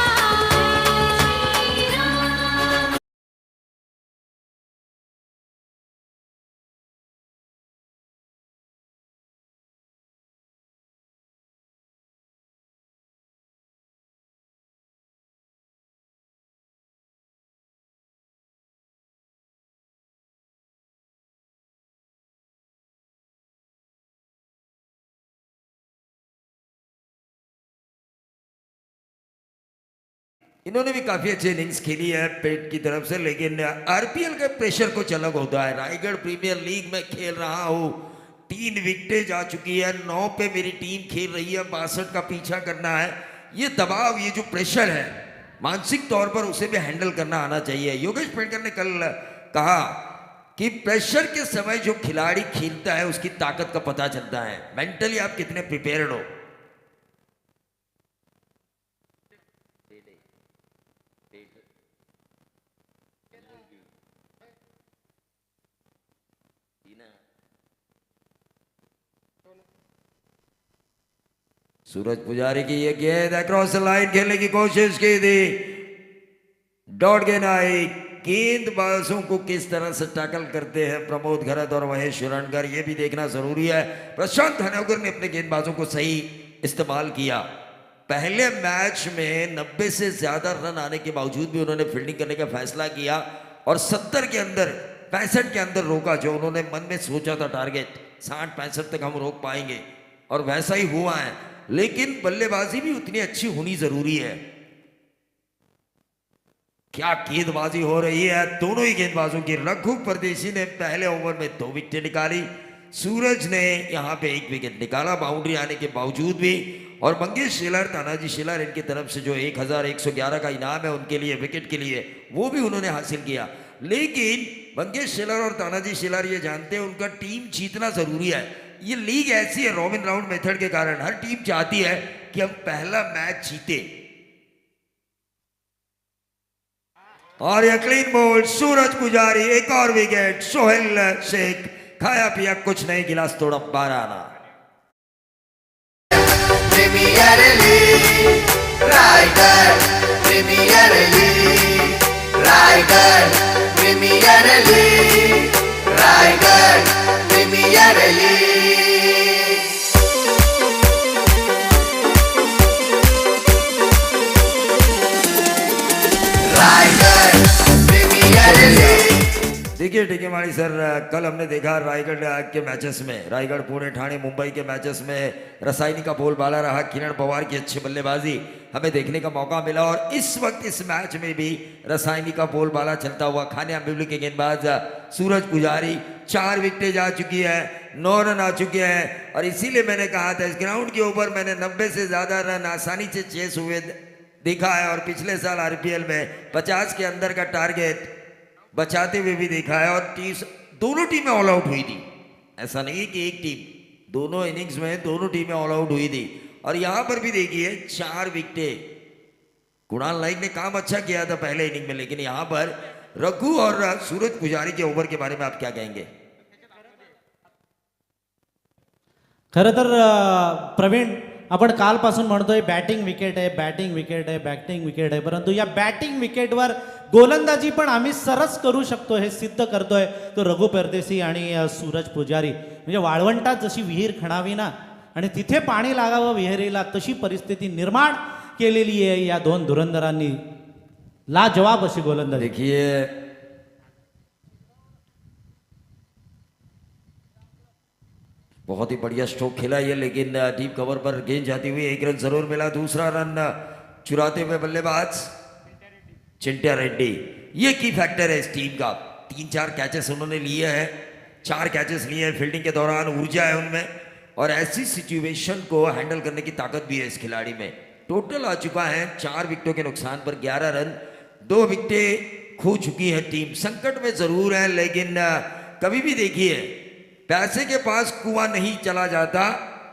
इन्होंने भी काफी अच्छी इनिंग्स खेली है पेट की तरफ से, लेकिन आरपीएल के प्रेशर कुछ अलग होता है। रायगढ़ प्रीमियर लीग में खेल रहा हूँ, 3 विकेटें जा चुकी है, 9 पे मेरी टीम खेल रही है, 62 का पीछा करना है। ये दबाव, ये जो प्रेशर है मानसिक तौर पर उसे भी हैंडल करना आना चाहिए। योगेश पेडकर ने कल कहा कि प्रेशर के समय जो खिलाड़ी खेलता है उसकी ताकत का पता चलता है, मेंटली आप कितने प्रिपेयर्ड हो। सूरज पुजारी की ये गेंद अक्रॉस लाइन खेलने की कोशिश की थी, डॉट गेंद आई। गेंदबाजों को किस तरह से टैकल करते हैं प्रमोद घरत और महेश शुरणकर, ये भी देखना जरूरी है। प्रशांत खानावकर ने अपने गेंदबाजों को सही इस्तेमाल किया। पहले मैच में 90 से ज्यादा रन आने के बावजूद भी उन्होंने फील्डिंग करने का फैसला किया और 70 के अंदर 65 के अंदर रोका, जो उन्होंने मन में सोचा था टारगेट 60-65 तक हम रोक पाएंगे, और वैसा ही हुआ है। लेकिन बल्लेबाजी भी उतनी अच्छी होनी जरूरी है। क्या गेंदबाजी हो रही है दोनों ही गेंदबाजों की। रघु परदेशी ने पहले ओवर में 2 विकेटें निकाली, सूरज ने यहां पे 1 विकेट निकाला बाउंड्री आने के बावजूद भी। और मंगेश शेलार, तानाजी शेलार, इनकी तरफ से जो 1111 का इनाम है उनके लिए, विकेट के लिए, वो भी उन्होंने हासिल किया। लेकिन मंगेश शेलार और तानाजी शेलार ये जानते हैं उनका टीम जीतना जरूरी है। ये लीग ऐसी है रॉबिन राउंड मेथड के कारण हर टीम चाहती है कि हम पहला मैच जीते। और ये क्लीन बोल्ड सूरज पुजारी, एक और विकेट। सोहेल शेख खाया पिया कुछ नहीं, गिलास तोड़ा 12 आना। Premier league Raigarh, premier league Raigarh, premier league Raigarh, premier league. Raigarh premier league. देखिए टिकेमाड़ी सर, कल हमने देखा रायगढ़ के मैचेस में, रायगढ़ पुणे ठाणे मुंबई के मैचेस में रसायनी का बोलबाला रहा, किरण पवार की अच्छी बल्लेबाजी हमें देखने का मौका मिला। और इस वक्त इस मैच में भी रसायनी का बोलबाला चलता हुआ, खाने अम्बिवली के गेंदबाज सूरज पुजारी 4 विकेटें जा चुकी है, 9 रन आ चुके हैं। और इसीलिए मैंने कहा था इस ग्राउंड के ऊपर मैंने 90 से ज्यादा रन आसानी से चेस हुए देखा है, और पिछले साल आरपीएल में 50 के अंदर का टारगेट बचाते हुए भी देखा है। और दोनों टीमें ऑल आउट हुई थी, ऐसा नहीं कि एक टीम, दोनों इनिंग्स में दोनों टीमें ऑल आउट हुई थी। और यहां पर भी देखिए 4 विकेटें, कुणाल नाइक ने काम अच्छा किया था पहले इनिंग में, लेकिन यहां पर रघु और सूरज पुजारी के ओव्हर के बारे में आप क्या कहेंगे? खरं तर प्रवीण, आपण कालपासून म्हणतोय बॅटिंग विकेट आहे, बॅटिंग विकेट आहे, बॅटिंग विकेट आहे, परंतु या बॅटिंग विकेटवर गोलंदाजी पण आम्ही सरस करू शकतो हे सिद्ध करतोय तो रघु परदेसी आणि सूरज पुजारी। म्हणजे वाळवंटात जशी विहीर खणावी ना आणि तिथे पाणी लागावं विहिरीला, तशी परिस्थिती निर्माण केलेली आहे या दोन धुरंधरांनी। लाजवाब अशी गोलंदाजी। देखिए बहुत ही बढ़िया स्ट्रोक खेला ये, लेकिन डीप कवर पर गेंद जाती हुई 1 रन जरूर मिला। दूसरा रन चुराते हुए बल्लेबाज चिंट्या रेड्डी, ये की फैक्टर है इस टीम का। 3-4 कैचेस उन्होंने लिए हैं, 4 कैचेस लिए हैं फील्डिंग के दौरान, ऊर्जा है उनमें और ऐसी सिचुएशन को हैंडल करने की ताकत भी है इस खिलाड़ी में। टोटल आ चुका है 4 विकेटों के नुकसान पर 11 रन, 2 विकेटें खो चुकी है टीम। संकट में जरूर है, लेकिन कभी भी देखिए पैसे के पास कुआं नहीं चला जाता,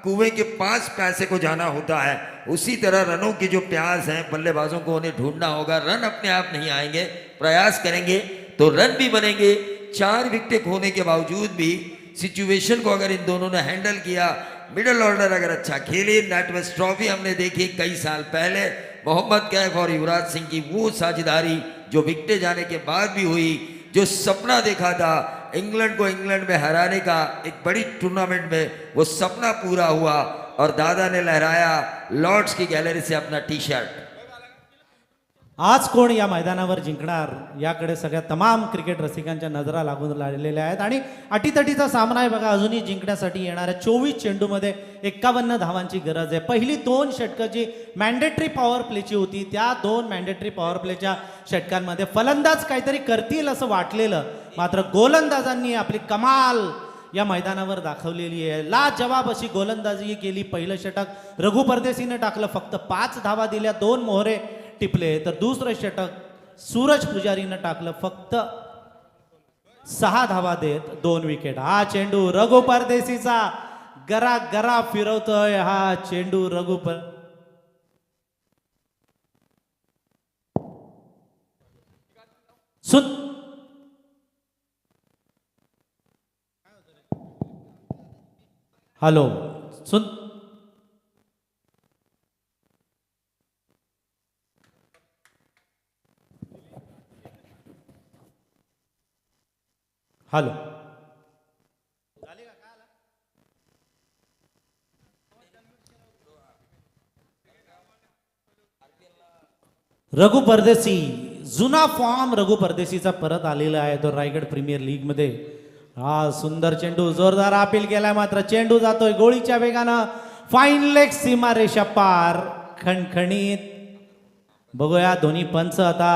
कुएं के पास पैसे को जाना होता है। उसी तरह रनों की जो प्यास है बल्लेबाजों को उन्हें ढूंढना होगा। रन अपने आप नहीं आएंगे, प्रयास करेंगे तो रन भी बनेंगे। 4 विकेटें खोने के बावजूद भी सिचुएशन को अगर इन दोनों ने हैंडल किया, मिडिल ऑर्डर अगर अच्छा खेले, नेटवेस्ट ट्रॉफी हमने देखी कई साल पहले, मोहम्मद कैफ और युवराज सिंह की वो साझेदारी जो विकेटें जाने के बाद भी हुई, जो सपना देखा था इंग्लैंड को इंग्लैंड में हराने का एक बड़ी टूर्नामेंट में, वो सपना पूरा हुआ और दादा ने लहराया लॉर्ड्स की गैलरी से अपना टी-शर्ट। आज कोण या मैदानावर जिंकणार याकडे सगळ्या तमाम क्रिकेट रसिकांच्या नजरा लागून राहिलेल्या आहेत आणि अटीतटीचा सामना आहे बघा। अजूनही जिंकण्यासाठी येणाऱ्या 24 चेंडूमध्ये 51 धावांची गरज आहे। पहिली 2 षटकं जी मॅन्डेटरी पॉवर प्लेची होती, त्या 2 मॅन्डेटरी पॉवर प्लेच्या षटकांमध्ये फलंदाज काहीतरी करतील असं वाटलेलं, मात्र गोलंदाजांनी आपली कमाल या मैदानावर दाखवलेली आहे। लाजवाब अशी गोलंदाजी केली। पहिलं षटक रघु परदेसीने टाकलं, फक्त 5 धावा दिल्या, 2 मोहरे टिपले, तर दुसरं षटक सूरज पुजारीनं टाकलं, फक्त 6 धावा देत 2 विकेट। हा चेंडू रघु परदेसीचा गरा गरा फिरवतोय हा चेंडू रघु पर सुन हॅलो सुन हॅलो रघु परदेसी, जुना फॉर्म रघु परदेसीचा परत आलेला आहे तो रायगड प्रीमियर लीग मध्ये। हा सुंदर चेंडू, जोरदार अपील केलाय, मात्र चेंडू जातोय गोळीच्या वेगानं फाईन लेग, सीमारेषा पार, खणखणीत। बघूया दोन्ही पंच आता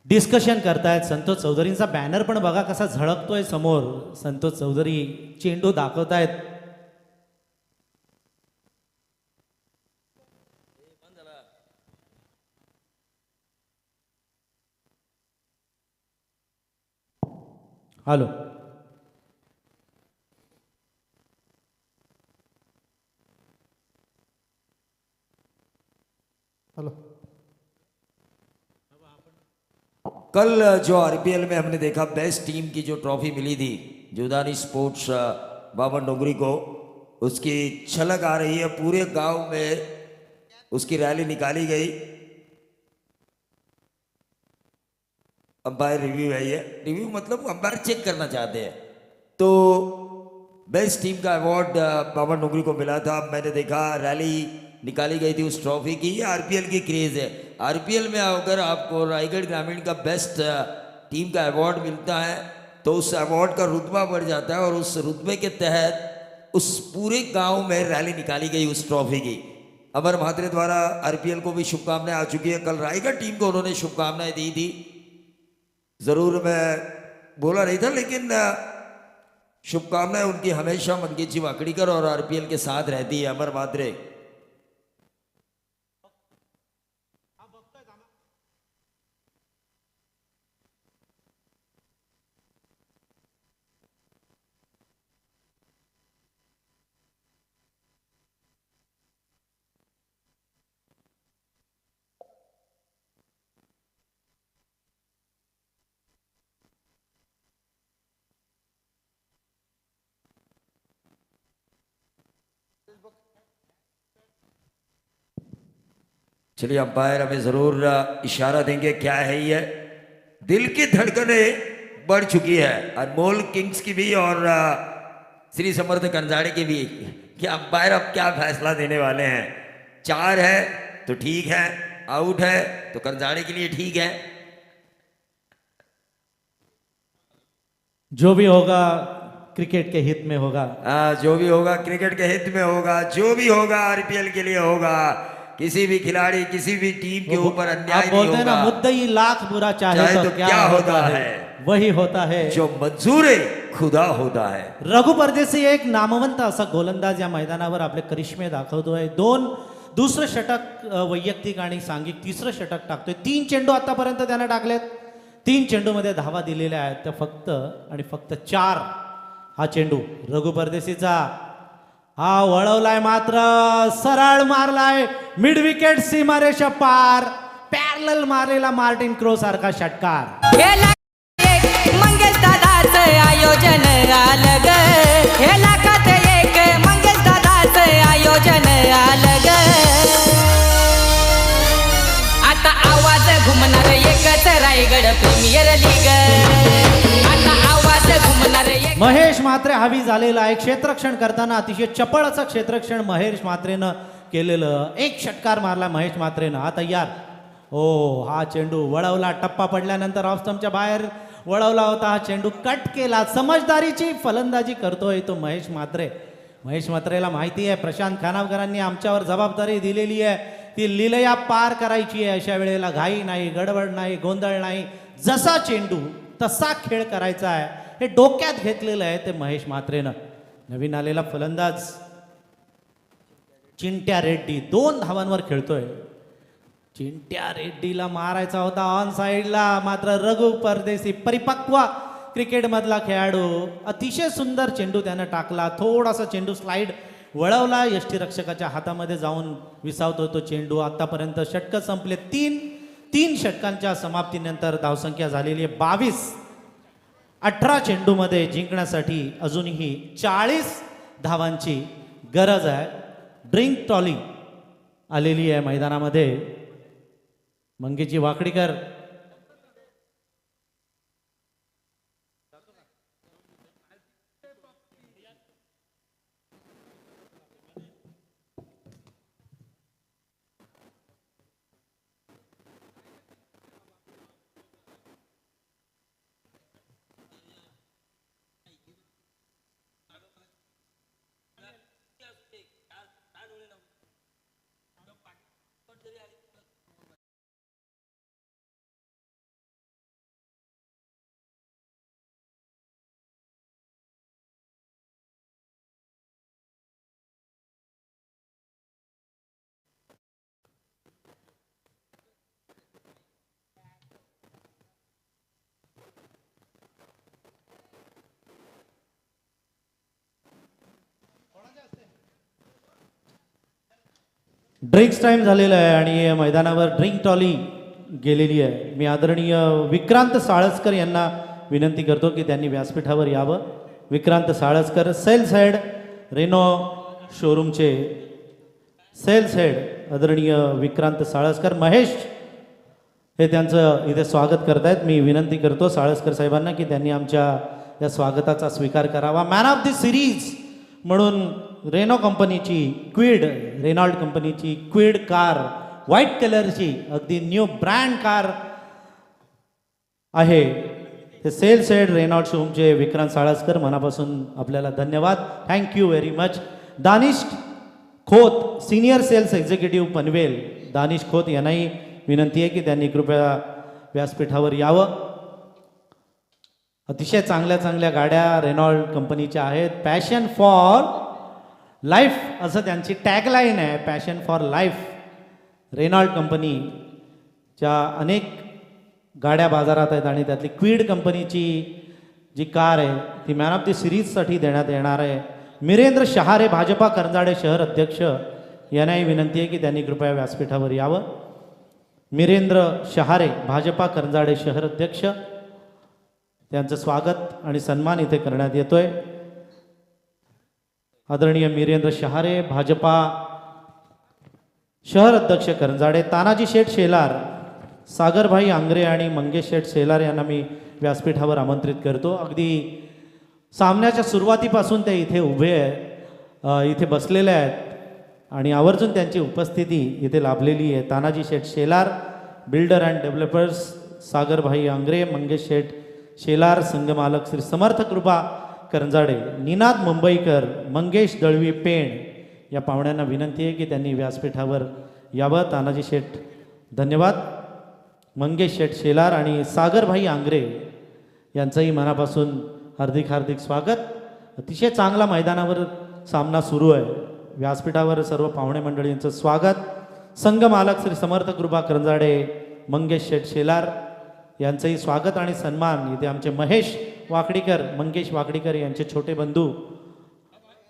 डिस्कशन करतायत। संतोष चौधरींचा बॅनर पण बघा कसा झळकतोय समोर। संतोष चौधरी चेंडू दाखवतायत। हॅलो कल जो आरपीएल में हमने देखा बेस्ट टीम की जो ट्रॉफी मिली थी जुदानी स्पोर्ट्स बावन डोंगरी को, उसकी छलक आ रही है पूरे गांव में, उसकी रैली निकाली गई। अंपायर रिव्यू है, ये रिव्यू मतलब अंपायर चेक करना चाहते हैं। तो बेस्ट टीम का अवार्ड बावन डोंगरी को मिला था। मैंने देखा रैली निकाली गई थी उस ट्रॉफी की। ये आरपीएल की क्रेज है। आरपीएल में अगर आपको रायगढ़ ग्रामीण का बेस्ट टीम का अवार्ड मिलता है तो उस अवार्ड का रुतबा बढ़ जाता है, और उस रुतबे के तहत उस पूरे गांव में रैली निकाली गई उस ट्रॉफी की। अमर महात्रे द्वारा आरपीएल को भी शुभकामनाएं आ चुकी है। कल रायगढ़ टीम को उन्होंने शुभकामनाएं दी थी, जरूर मैं बोला नहीं था, लेकिन शुभकामनाएं उनकी हमेशा मंगेश जी वाकड़ीकर और आरपीएल के साथ रहती है। अमर महात्रे चलिए, अंपायर हमें जरूर इशारा देंगे क्या है ये। दिल की धड़कनें बढ़ चुकी है अनमोल किंग्स की भी और श्री समर्थ कंजाड़े की भी, कि अंपायर अब क्या फैसला देने वाले हैं। 4 है तो ठीक है, आउट है तो कंजाड़े के लिए ठीक है। जो भी होगा क्रिकेट के हित में होगा। जो भी होगा क्रिकेट के हित में होगा, जो भी होगा आरपीएल के लिए होगा। किसी भी खिलाड़ी किसी भी टीम के ऊपर अन्याय आप नहीं बोलते हैं ना, होगा। मुद्दई लाख बुरा चाहे तो क्या होता है वही होता है जो मंजूर खुदा होता है। रघु परदेशी एक नामवंत असा गोलंदाज या मैदानावर आपले करिश्मे दाखवतोय। दुसरं षटक वैयक्तिक आणि सांघिक, तिसरं षटक टाकतोय। 3 चेंडू आतापर्यंत त्याने टाकलेत, 3 चेंडूमध्ये धावा दिलेल्या आहेत त्या फक्त आणि फक्त 4 हा चेंडू रघु परदेशीचा। हा वळवलाय मात्र सरळ मारलाय मिड विकेट, सीमारेषा पार, पॅरलल मारलेला मार्टिन क्रो सारखा षटकार। हे लाखात एक मंगेश दादाचं आयोजन आलं ग, हे लाखात एक मंगेश दादाचं आयोजन आलं ग। आता आवाज घुमणार एकच रायगड प्रीमियर लीग, आता आवाज घुमणार एक। महेश म्हात्रे हवी झालेला आहे क्षेत्ररक्षण करताना, अतिशय चपळ असं क्षेत्ररक्षण महेश म्हात्रेनं केलेलं। एक षटकार मारला महेश म्हात्रेनं। हा तयार, ओ हा चेंडू वळवला, टप्पा पडल्यानंतर ऑफ स्टंपच्या बाहेर वळवला होता, हा चेंडू कट केला। समजदारीची फलंदाजी करतोय तो महेश म्हात्रे। महेश म्हात्रेला माहिती आहे प्रशांत खानावकरांनी आमच्यावर जबाबदारी दिलेली आहे, ती लीलया पार करायची आहे। अशा वेळेला घाई नाही, गडबड नाही, गोंधळ नाही, जसा चेंडू तसा खेळ करायचा आहे हे डोक्यात घेतलेलं आहे ते महेश म्हात्रेनं। नवीन आलेला फलंदाज चिंट्या रेड्डी 2 धावांवर खेळतोय। चिंट्या रेड्डीला मारायचा होता ऑन साइडला, मात्र रघु परदेशी परिपक्व क्रिकेटमधला खेळाडू, अतिशय सुंदर चेंडू त्यानं टाकला। थोडासा चेंडू स्लाइड वळवला, यष्टीरक्षकाच्या हातामध्ये जाऊन विसावतो तो चेंडू। आतापर्यंत षटकं संपले। 3 षटकांच्या समाप्तीनंतर धावसंख्या झालेली आहे 22। 18 चेंडूमध्ये जिंकण्यासाठी अजूनही 40 धावांची गरज आहे। ड्रिंक ट्रॉली आलेली आहे मैदानामध्ये। मंगेशजी वाकडीकर ड्रिंक्स टाइम झालेला आहे आणि मैदानावर ड्रिंक ट्रॉली गेलेली आहे. मी आदरणीय विक्रांत साळसकर यांना विनंती करतो की त्यांनी व्यासपीठावर यावं. Vikrant Salaskar, sales head Renault शोरूमचे सेल्स हेड आदरणीय विक्रांत साळसकर. महेश हे त्यांचं इथे स्वागत करतायत. मी विनंती करतो साळसकर साहेबांना की त्यांनी आमच्या या स्वागताचा स्वीकार करावा. मॅन ऑफ द सिरीज म्हणून रेनो कंपनीची क्विड, रेनॉल्ड कंपनीची क्विड कार, व्हाईट कलरची अगदी न्यू ब्रँड कार आहे. ते सेल्स हेड रेनॉल्ड शोरूमचे विक्रांत साळसकर, मनापासून आपल्याला धन्यवाद. Thank you very much. Danish Khot, senior sales executive Panvel, Danish Khot यांनाही विनंती आहे की त्यांनी कृपया व्यासपीठावर यावं. अतिशय चांगल्या चांगल्या गाड्या रेनॉल्ड कंपनीच्या आहेत. पॅशन फॉर लाईफ असं त्यांची टॅगलाईन आहे. Passion for life. रेनॉल्ड कंपनीच्या अनेक गाड्या बाजारात आहेत आणि त्यातली क्विड कंपनीची जी कार आहे ती मॅन ऑफ द सिरीजसाठी देण्यात येणार आहे. मिरेंद्र शहारे, भाजपा करंजाडे शहर अध्यक्ष यांनाही विनंती आहे की त्यांनी कृपया व्यासपीठावर यावं. मिरेंद्र शहारे, भाजपा करंजाडे शहर अध्यक्ष, त्यांचं स्वागत आणि सन्मान इथे करण्यात येतोय. आदरणीय मिरेंद्र शहारे, भाजपा शहर अध्यक्ष करंजाडे. तानाजी शेठ शेलार, सागरभाई आंग्रे आणि मंगेश शेठ शेलार यांना मी व्यासपीठावर आमंत्रित करतो. अगदी सामन्याच्या सुरुवातीपासून ते इथे उभे आहे, इथे बसलेले आहेत आणि आवर्जून त्यांची उपस्थिती इथे लाभलेली आहे. Tanaji Sheth Shelar, builder and developers, Sagarbhai Angre, Mangesh Sheth Shelar, संघमालक श्री समर्थ कृपा करंजाडे, निनाद मुंबईकर, मंगेश दळवी पेण या पाहुण्यांना विनंती आहे की त्यांनी व्यासपीठावर यावं. तानाजी शेठ धन्यवाद. मंगेश शेठ शेलार आणि सागरभाई आंग्रे यांचंही मनापासून हार्दिक हार्दिक स्वागत. अतिशय चांगला मैदानावर सामना सुरू आहे. व्यासपीठावर सर्व पाहुणे मंडळींचं स्वागत. संघमालक श्री समर्थ कृपा करंजाडे, मंगेश शेठ शेलार यांचंही स्वागत आणि सन्मान इथे आमचे महेश वाकडीकर, मंगेश वाकडीकर यांचे छोटे बंधू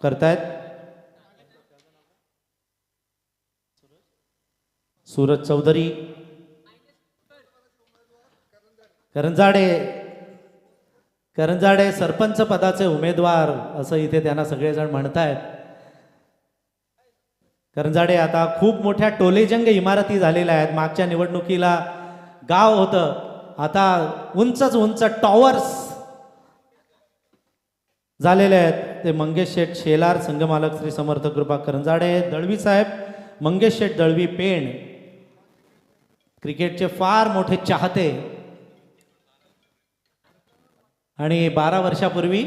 करतायत. सूरज चौधरी, करंजाडे सरपंच पदाचे उमेदवार असं इथे त्यांना सगळेजण म्हणतायत. करंजाडे आता खूप मोठ्या टोलेजंग इमारती झालेल्या आहेत. मागच्या निवडणुकीला गाव होतं, आता उंचच उंच टॉवर्स झालेले आहेत. ते मंगेश शेठ शेलार, संघमालक श्री समर्थ कृपा करंजाडे, दळवी साहेब, मंगेश शेठ दळवी पेण, क्रिकेटचे फार मोठे चाहते आणि 12 वर्षापूर्वी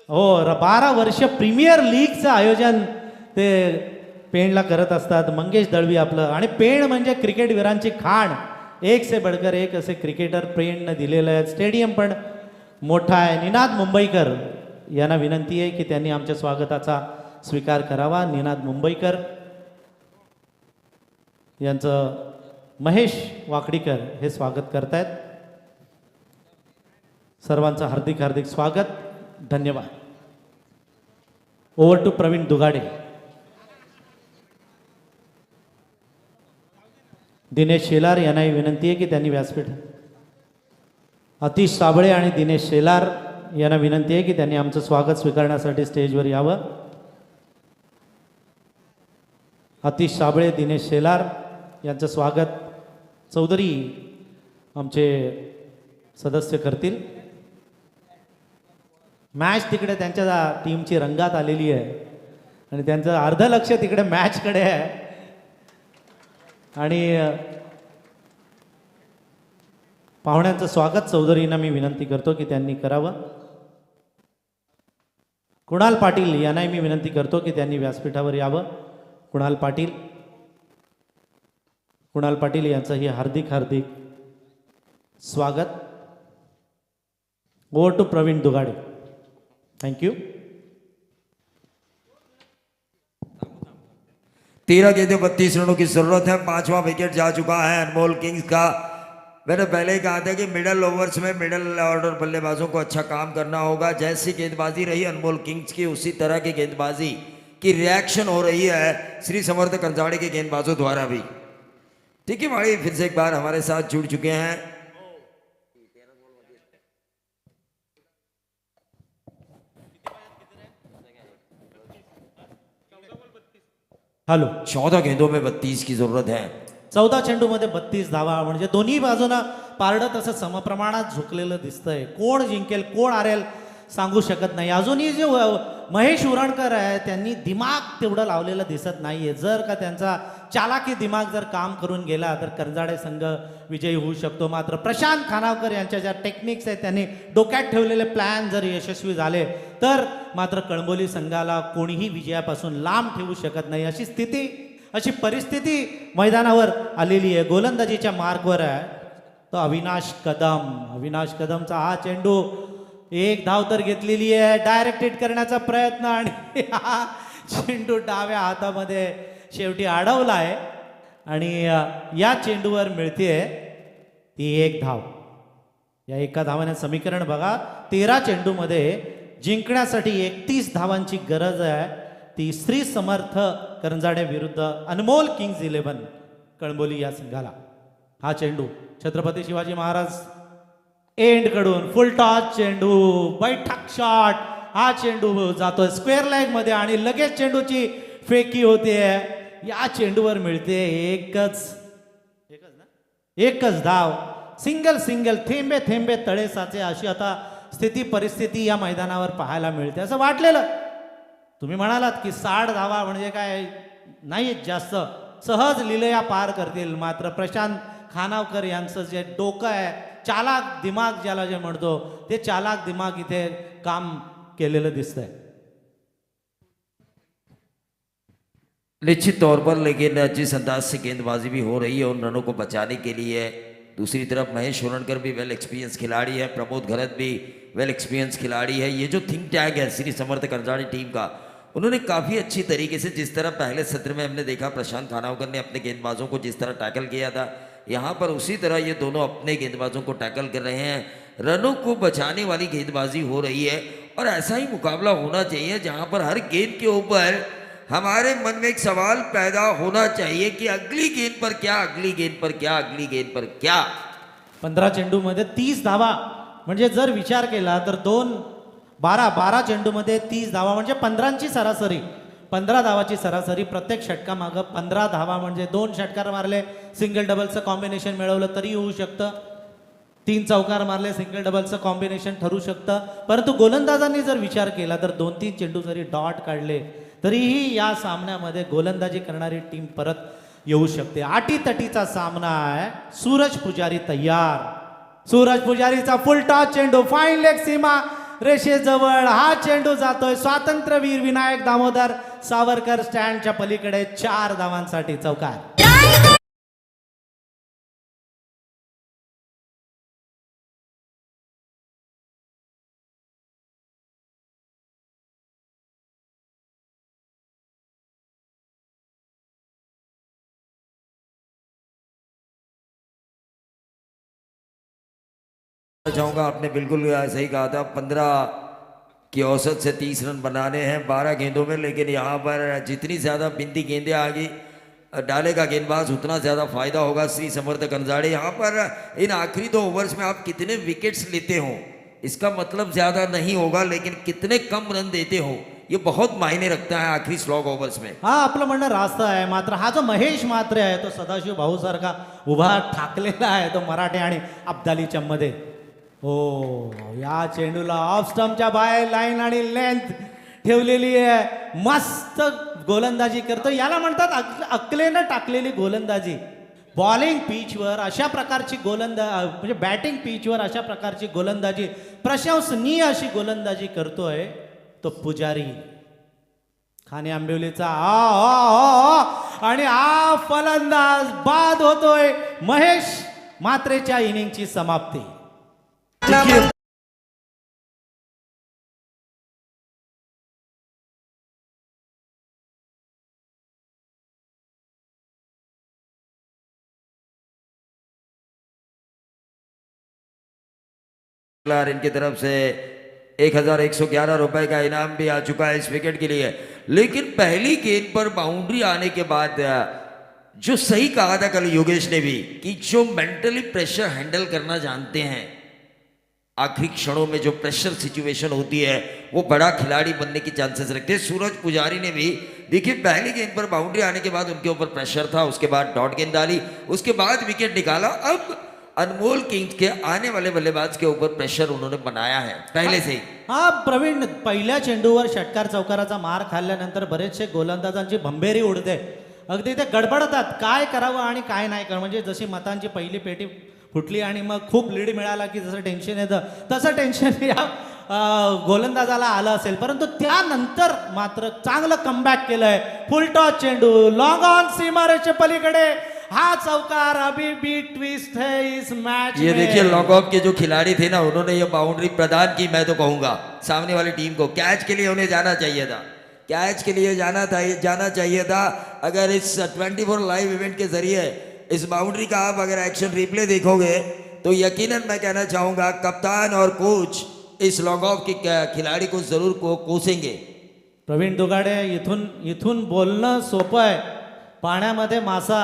12 वर्ष प्रीमियर लीगचं आयोजन ते पेणला करत असतात. मंगेश दळवी आपलं, आणि पेण म्हणजे क्रिकेटवीरांची खाण, एक से बढ़कर एक असे क्रिकेटर पेणनं दिलेलं आहे. स्टेडियम पण मोठा आहे. निनाद मुंबईकर यांना विनंती आहे की त्यांनी आमच्या स्वागताचा स्वीकार करावा. निनाद मुंबईकर यांचं महेश वाकडीकर हे स्वागत करतायत. सर्वांचं हार्दिक हार्दिक स्वागत. धन्यवाद. Over to Praveen Dugade. दिनेश शेलार यांनाही विनंती आहे की त्यांनी व्यासपीठ. अतिश साबळे आणि दिनेश शेलार यांना विनंती आहे की त्यांनी आमचं स्वागत स्वीकारण्यासाठी स्टेजवर यावं. अतिश साबळे, दिनेश शेलार यांचं स्वागत चौधरी आमचे सदस्य करतील. मॅच तिकडे त्यांच्या टीमची रंगात आलेली आहे आणि त्यांचं अर्ध लक्ष तिकडे मॅचकडे आहे आणि पाहुण्यांचं स्वागत चौधरींना मी विनंती करतो की त्यांनी करावं. कुणाल पाटील यांनाही मी विनंती करतो की त्यांनी व्यासपीठावर यावं. कुणाल पाटील यांचंही हार्दिक हार्दिक स्वागत. Over to Praveen Dugade. Thank you. 13 गेंदों 32 रनों की जरूरत है. 5वां विकेट जा चुका है अनमोल किंग्स का. मैंने पहले ही कहा था कि मिडल ओवर्स में मिडल ऑर्डर बल्लेबाजों को अच्छा काम करना होगा. जैसी गेंदबाजी रही अनमोल किंग्स की, उसी तरह की गेंदबाजी की रिएक्शन हो रही है श्री समर्थ करंजाड़े के गेंदबाजों द्वारा भी. टिकी माड़ी फिर से एक बार हमारे साथ जुड़ चुके हैं। हॅलो 14 गेंदों में 32 की जरूरत है। 14 चेंडूमध्ये 32 धावा म्हणजे दोन्ही बाजूनं पारडं तसं समप्रमाणात झुकलेलं दिसतंय. कोण जिंकेल कोण हारेल सांगू शकत नाही. अजूनही जे महेश उरणकर आहे त्यांनी दिमाग तेवढं लावलेलं दिसत नाहीये. जर का त्यांचा चालाकी दिमाग जर काम करून गेला तर करंजाडे संघ विजयी होऊ शकतो. मात्र प्रशांत खानावकर यांच्या ज्या टेक्निक्स आहेत त्यांनी डोक्यात ठेवलेले प्लॅन जर यशस्वी झाले तर मात्र कळंबोली संघाला कोणीही विजयापासून लांब ठेवू शकत नाही. अशी परिस्थिती मैदानावर आलेली आहे. गोलंदाजीच्या मार्गवर आहे तो अविनाश कदमचा हा चेंडू एक धाव तर घेतलेली आहे. डायरेक्ट हिट करण्याचा प्रयत्न आणि हा चेंडू डाव्या हातामध्ये शेवटी अडवला आहे आणि या चेंडूवर मिळते ती एक धाव. या एका धावाने समीकरण बघा. 13 चेंडूमध्ये जिंकण्यासाठी 31 धावांची गरज आहे. ती श्री समर्थ करंजाडे विरुद्ध अनमोल किंग्ज 11 कळंबोली या संघाला. हा चेंडू छत्रपती शिवाजी महाराज एंड कडून फुल टॉस चेंडू बैठक शॉट. हा चेंडू जातोय स्क्वेअर लेग मध्ये आणि लगेच चेंडूची फेकी होते. या चेंडूवर मिळते एकच धाव. सिंगल थेंबे थेंबे तळे साचे अशी आता स्थिती परिस्थिती या मैदानावर पाहायला मिळते. असं वाटलेलं तुम्ही म्हणालात की 60 धावा म्हणजे काय नाही जास्त सहज लिलया पार करतील. मात्र प्रशांत खानावकर यांचं जे डोकं आहे चालाक दिमाग ज्याला जे म्हणतो ते चालाक दिमाग इथे काम केलेलं दिसतंय. निश्चित तौर पर, लेकिन जिस अंदाज से गेंदबाजी भी हो रही है उन रनों को बचाने के लिए, दूसरी तरफ महेश उरणकर भी वेल एक्सपीरियंस खिलाड़ी है, प्रमोद घरत भी वेल एक्सपीरियंस खिलाड़ी है. ये जो थिंक टैग है श्री समर्थ करंजाड़ी टीम का, उन्होंने काफ़ी अच्छी तरीके से, जिस तरह पहले सत्र में हमने देखा प्रशांत खानावकर ने अपने गेंदबाजों को जिस तरह टैकल किया था, यहाँ पर उसी तरह ये दोनों अपने गेंदबाजों को टैकल कर रहे हैं. रनों को बचाने वाली गेंदबाजी हो रही है और ऐसा ही मुकाबला होना चाहिए जहाँ पर हर गेंद के ऊपर हमारे मन में एक सवाल पैदा होना चाहिए कि अगली गेंद पर क्या, अगली गेंद पर क्या, अगली गेंद पर क्या. 15 चेंडूमध्ये 30 धावा म्हणजे जर विचार केला तर 12 चेंडूमध्ये 30 धावा म्हणजे 15ची सरासरी, 15 धावाची सरासरी प्रत्येक षटकामागं 15 धावा म्हणजे 2 षटकार मारले सिंगल डबलचं कॉम्बिनेशन मिळवलं तरी होऊ शकतं. 3 चौकार मारले सिंगल डबलचं कॉम्बिनेशन ठरू शकतं. परंतु गोलंदाजांनी जर विचार केला तर 2-3 चेंडू जरी डॉट काढले तरीही या सामन्यामध्ये गोलंदाजी करणारी टीम परत येऊ शकते. आटीतटीचा सामना आहे. सूरज पुजारी तयार. सूरज पुजारीचा फुल टॉस चेंडू फाईन लेग सीमा रेषेजवळ. हा चेंडू जातोय स्वातंत्र्यवीर विनायक दामोदर सावरकर स्टँडच्या पलीकडे. 4 धावांसाठी चौकार. चाहूँगा, आपने बिल्कुल सही कहा था. 15 की औसत से 30 रन बनाने हैं 12 गेंदों में, लेकिन यहाँ पर जितनी ज़्यादा बिंदी गेंदें आ गई डालेगा गेंदबाज उतना ज़्यादा फायदा होगा श्री समर्थ करंजाड़े. यहाँ पर इन आखिरी 2 ओवर्स में आप कितने विकेट्स लेते हो इसका मतलब ज़्यादा नहीं होगा, लेकिन कितने कम रन देते हो ये बहुत मायने रखता है आखिरी स्लॉग ओव्हर्स में. हा आपलं म्हणणं रास्त आहे. मात्र हा जो महेश मात्रे आहे तो सदाशिव भाऊ सारखा उभा ठाकलेला आहे तो मराठे आणि अब्दालीच्या मध्ये. हो, या चेंडूला ऑफ स्टंपच्या बाहेर लाईन आणि लेंथ ठेवलेली आहे. मस्त गोलंदाजी करतो. याला म्हणतात अकलेनं टाकलेली गोलंदाजी. बॉलिंग पिचवर अशा प्रकारची म्हणजे बॅटिंग पिचवर अशा प्रकारची गोलंदाजी, प्रशंसनीय अशी गोलंदाजी करतोय तो पुजारी खाने आंबिवलीचा. आणि हा फलंदाज बाद होतोय. महेश मात्रेच्या इनिंगची समाप्ती. इनकी तरफ से 1111 रुपए का इनाम भी आ चुका है इस विकेट के लिए. लेकिन पहली गेंद पर बाउंड्री आने के बाद जो सही कहा था कल योगेश ने भी कि जो मेंटली प्रेशर हैंडल करना जानते हैं, आखिरी क्षणों में जो प्रेशर सिचुएशन होती है वो बड़ा खिलाड़ी बनने की चांसेस रखते हैं। सूरज पुजारी ने भी देखिए पहली गेंद पर बाउंड्री आने के बाद उनके ऊपर प्रेशर था, उसके बाद डॉट गेंद डाली, उसके बाद विकेट निकाला। अब अनमोल किंग्स के आने वाले बल्लेबाज के ऊपर प्रेशर उन्होंने बनाया है पहले से ही। हा प्रवीण, पहिल्या चेंडूवर षटकार चौकाराचा मार खाल्ल्यानंतर बरेचसे गोलंदाजांची भंबेरी उडते, अगदी ते गडबडतात काय करावं आणि काय नाही करावं. म्हणजे जशी मतांची पहिली पेटी फुटली आणि मग खूप लीड मिळाला की जसं टेन्शन येतं तसं टेन्शन या गोलंदाजाला आलं असेल, परंतु त्यानंतर मात्र चांगलं कमबॅक केलंय. फुल टॉस चेंडू, लॉंग ऑन सीमारेषे पलीकडे हा चौकार अभी भी ट्विस्ट है इस मैच ये में. देखिए लॉन्ग ऑफ के जो खिलाड़ी थे ना, उन्होंने ये बाउंड्री प्रदान की, मैं तो कहूंगा सामने वाली टीम को कैच के लिए उन्हें जाना चाहिए था, कैच के लिए जाना चाहिए था। अगर इस 24 लाइव इवेंट के जरिए इस बाउंड्री का आप अगर एक्शन रिप्ले देखोगे तो यकीनन मैं कहना चाहूंगा कप्तान और कोच इस लॉन्ग ऑफ के खिलाड़ी को जरूर कोसेंगे. प्रवीण दुगाडे, इथून बोलणं सोपं आहे, पाण्यामध्ये मासा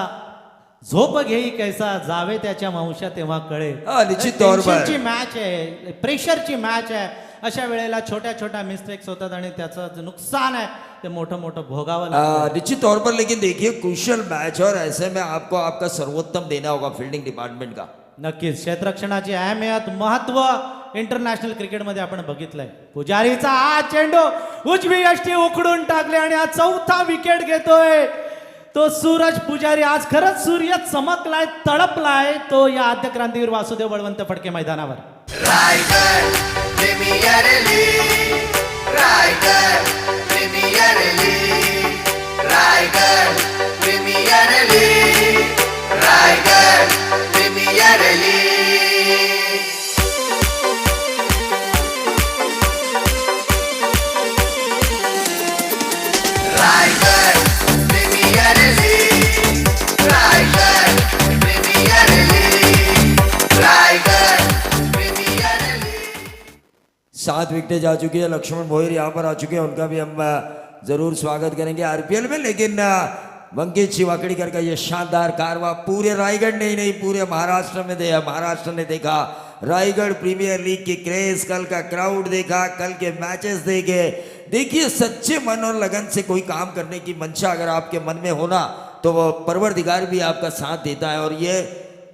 झोप घेई कैसा, जावे त्याच्या मावशा तेव्हा कळे. निश्चित तौर पर टेन्शनची मॅच आहे, प्रेशरची मॅच आहे. अशा वेळेला छोट्या छोट्या मिस्टेक्स होतात आणि त्याचं जे नुकसान आहे ते मोठं मोठं भोगावं लागतं. निश्चित तौर पर, लेकिन देखिए क्रूशियल मैच और ऐसे में आपको आपका सर्वोत्तम देना होगा फील्डिंग डिपार्टमेंट का. नक्कीच क्षेत्ररक्षणाची अहमियत, महत्व इंटरनॅशनल क्रिकेटमध्ये आपण बघितलंय. पुजारीचा हा चेंडू उजवी यष्टी उकडून टाकले आणि हा चौथा विकेट घेतोय तो सूरज पुजारी. आज खरंच सूर्य चमकलाय, तळपलाय तो या आद्य क्रांतीवीर वासुदेव बळवंत फडके मैदानावर. Raigad premier league, Raigad premier league, Raigad premier league, Raigad premier league. Raigad premier league, Raigad premier league, Raigad premier league. 7 विकेटें जा चुकी है, लक्ष्मण भोईर यहाँ पर आ चुके हैं, उनका भी हम जरूर स्वागत करेंगे आरपीएल में. लेकिन मंगेश शिवाकड़ीकर का ये शानदार कारवा पूरे रायगढ़ ने ही नहीं पूरे महाराष्ट्र ने देखा. रायगढ़ प्रीमियर लीग की क्रेज, कल का क्राउड देखा, कल के मैचेस देखे. देखिए सच्चे मन और लगन से कोई काम करने की मंशा अगर आपके मन में होना तो वो परवरदिगार भी आपका साथ देता है. और ये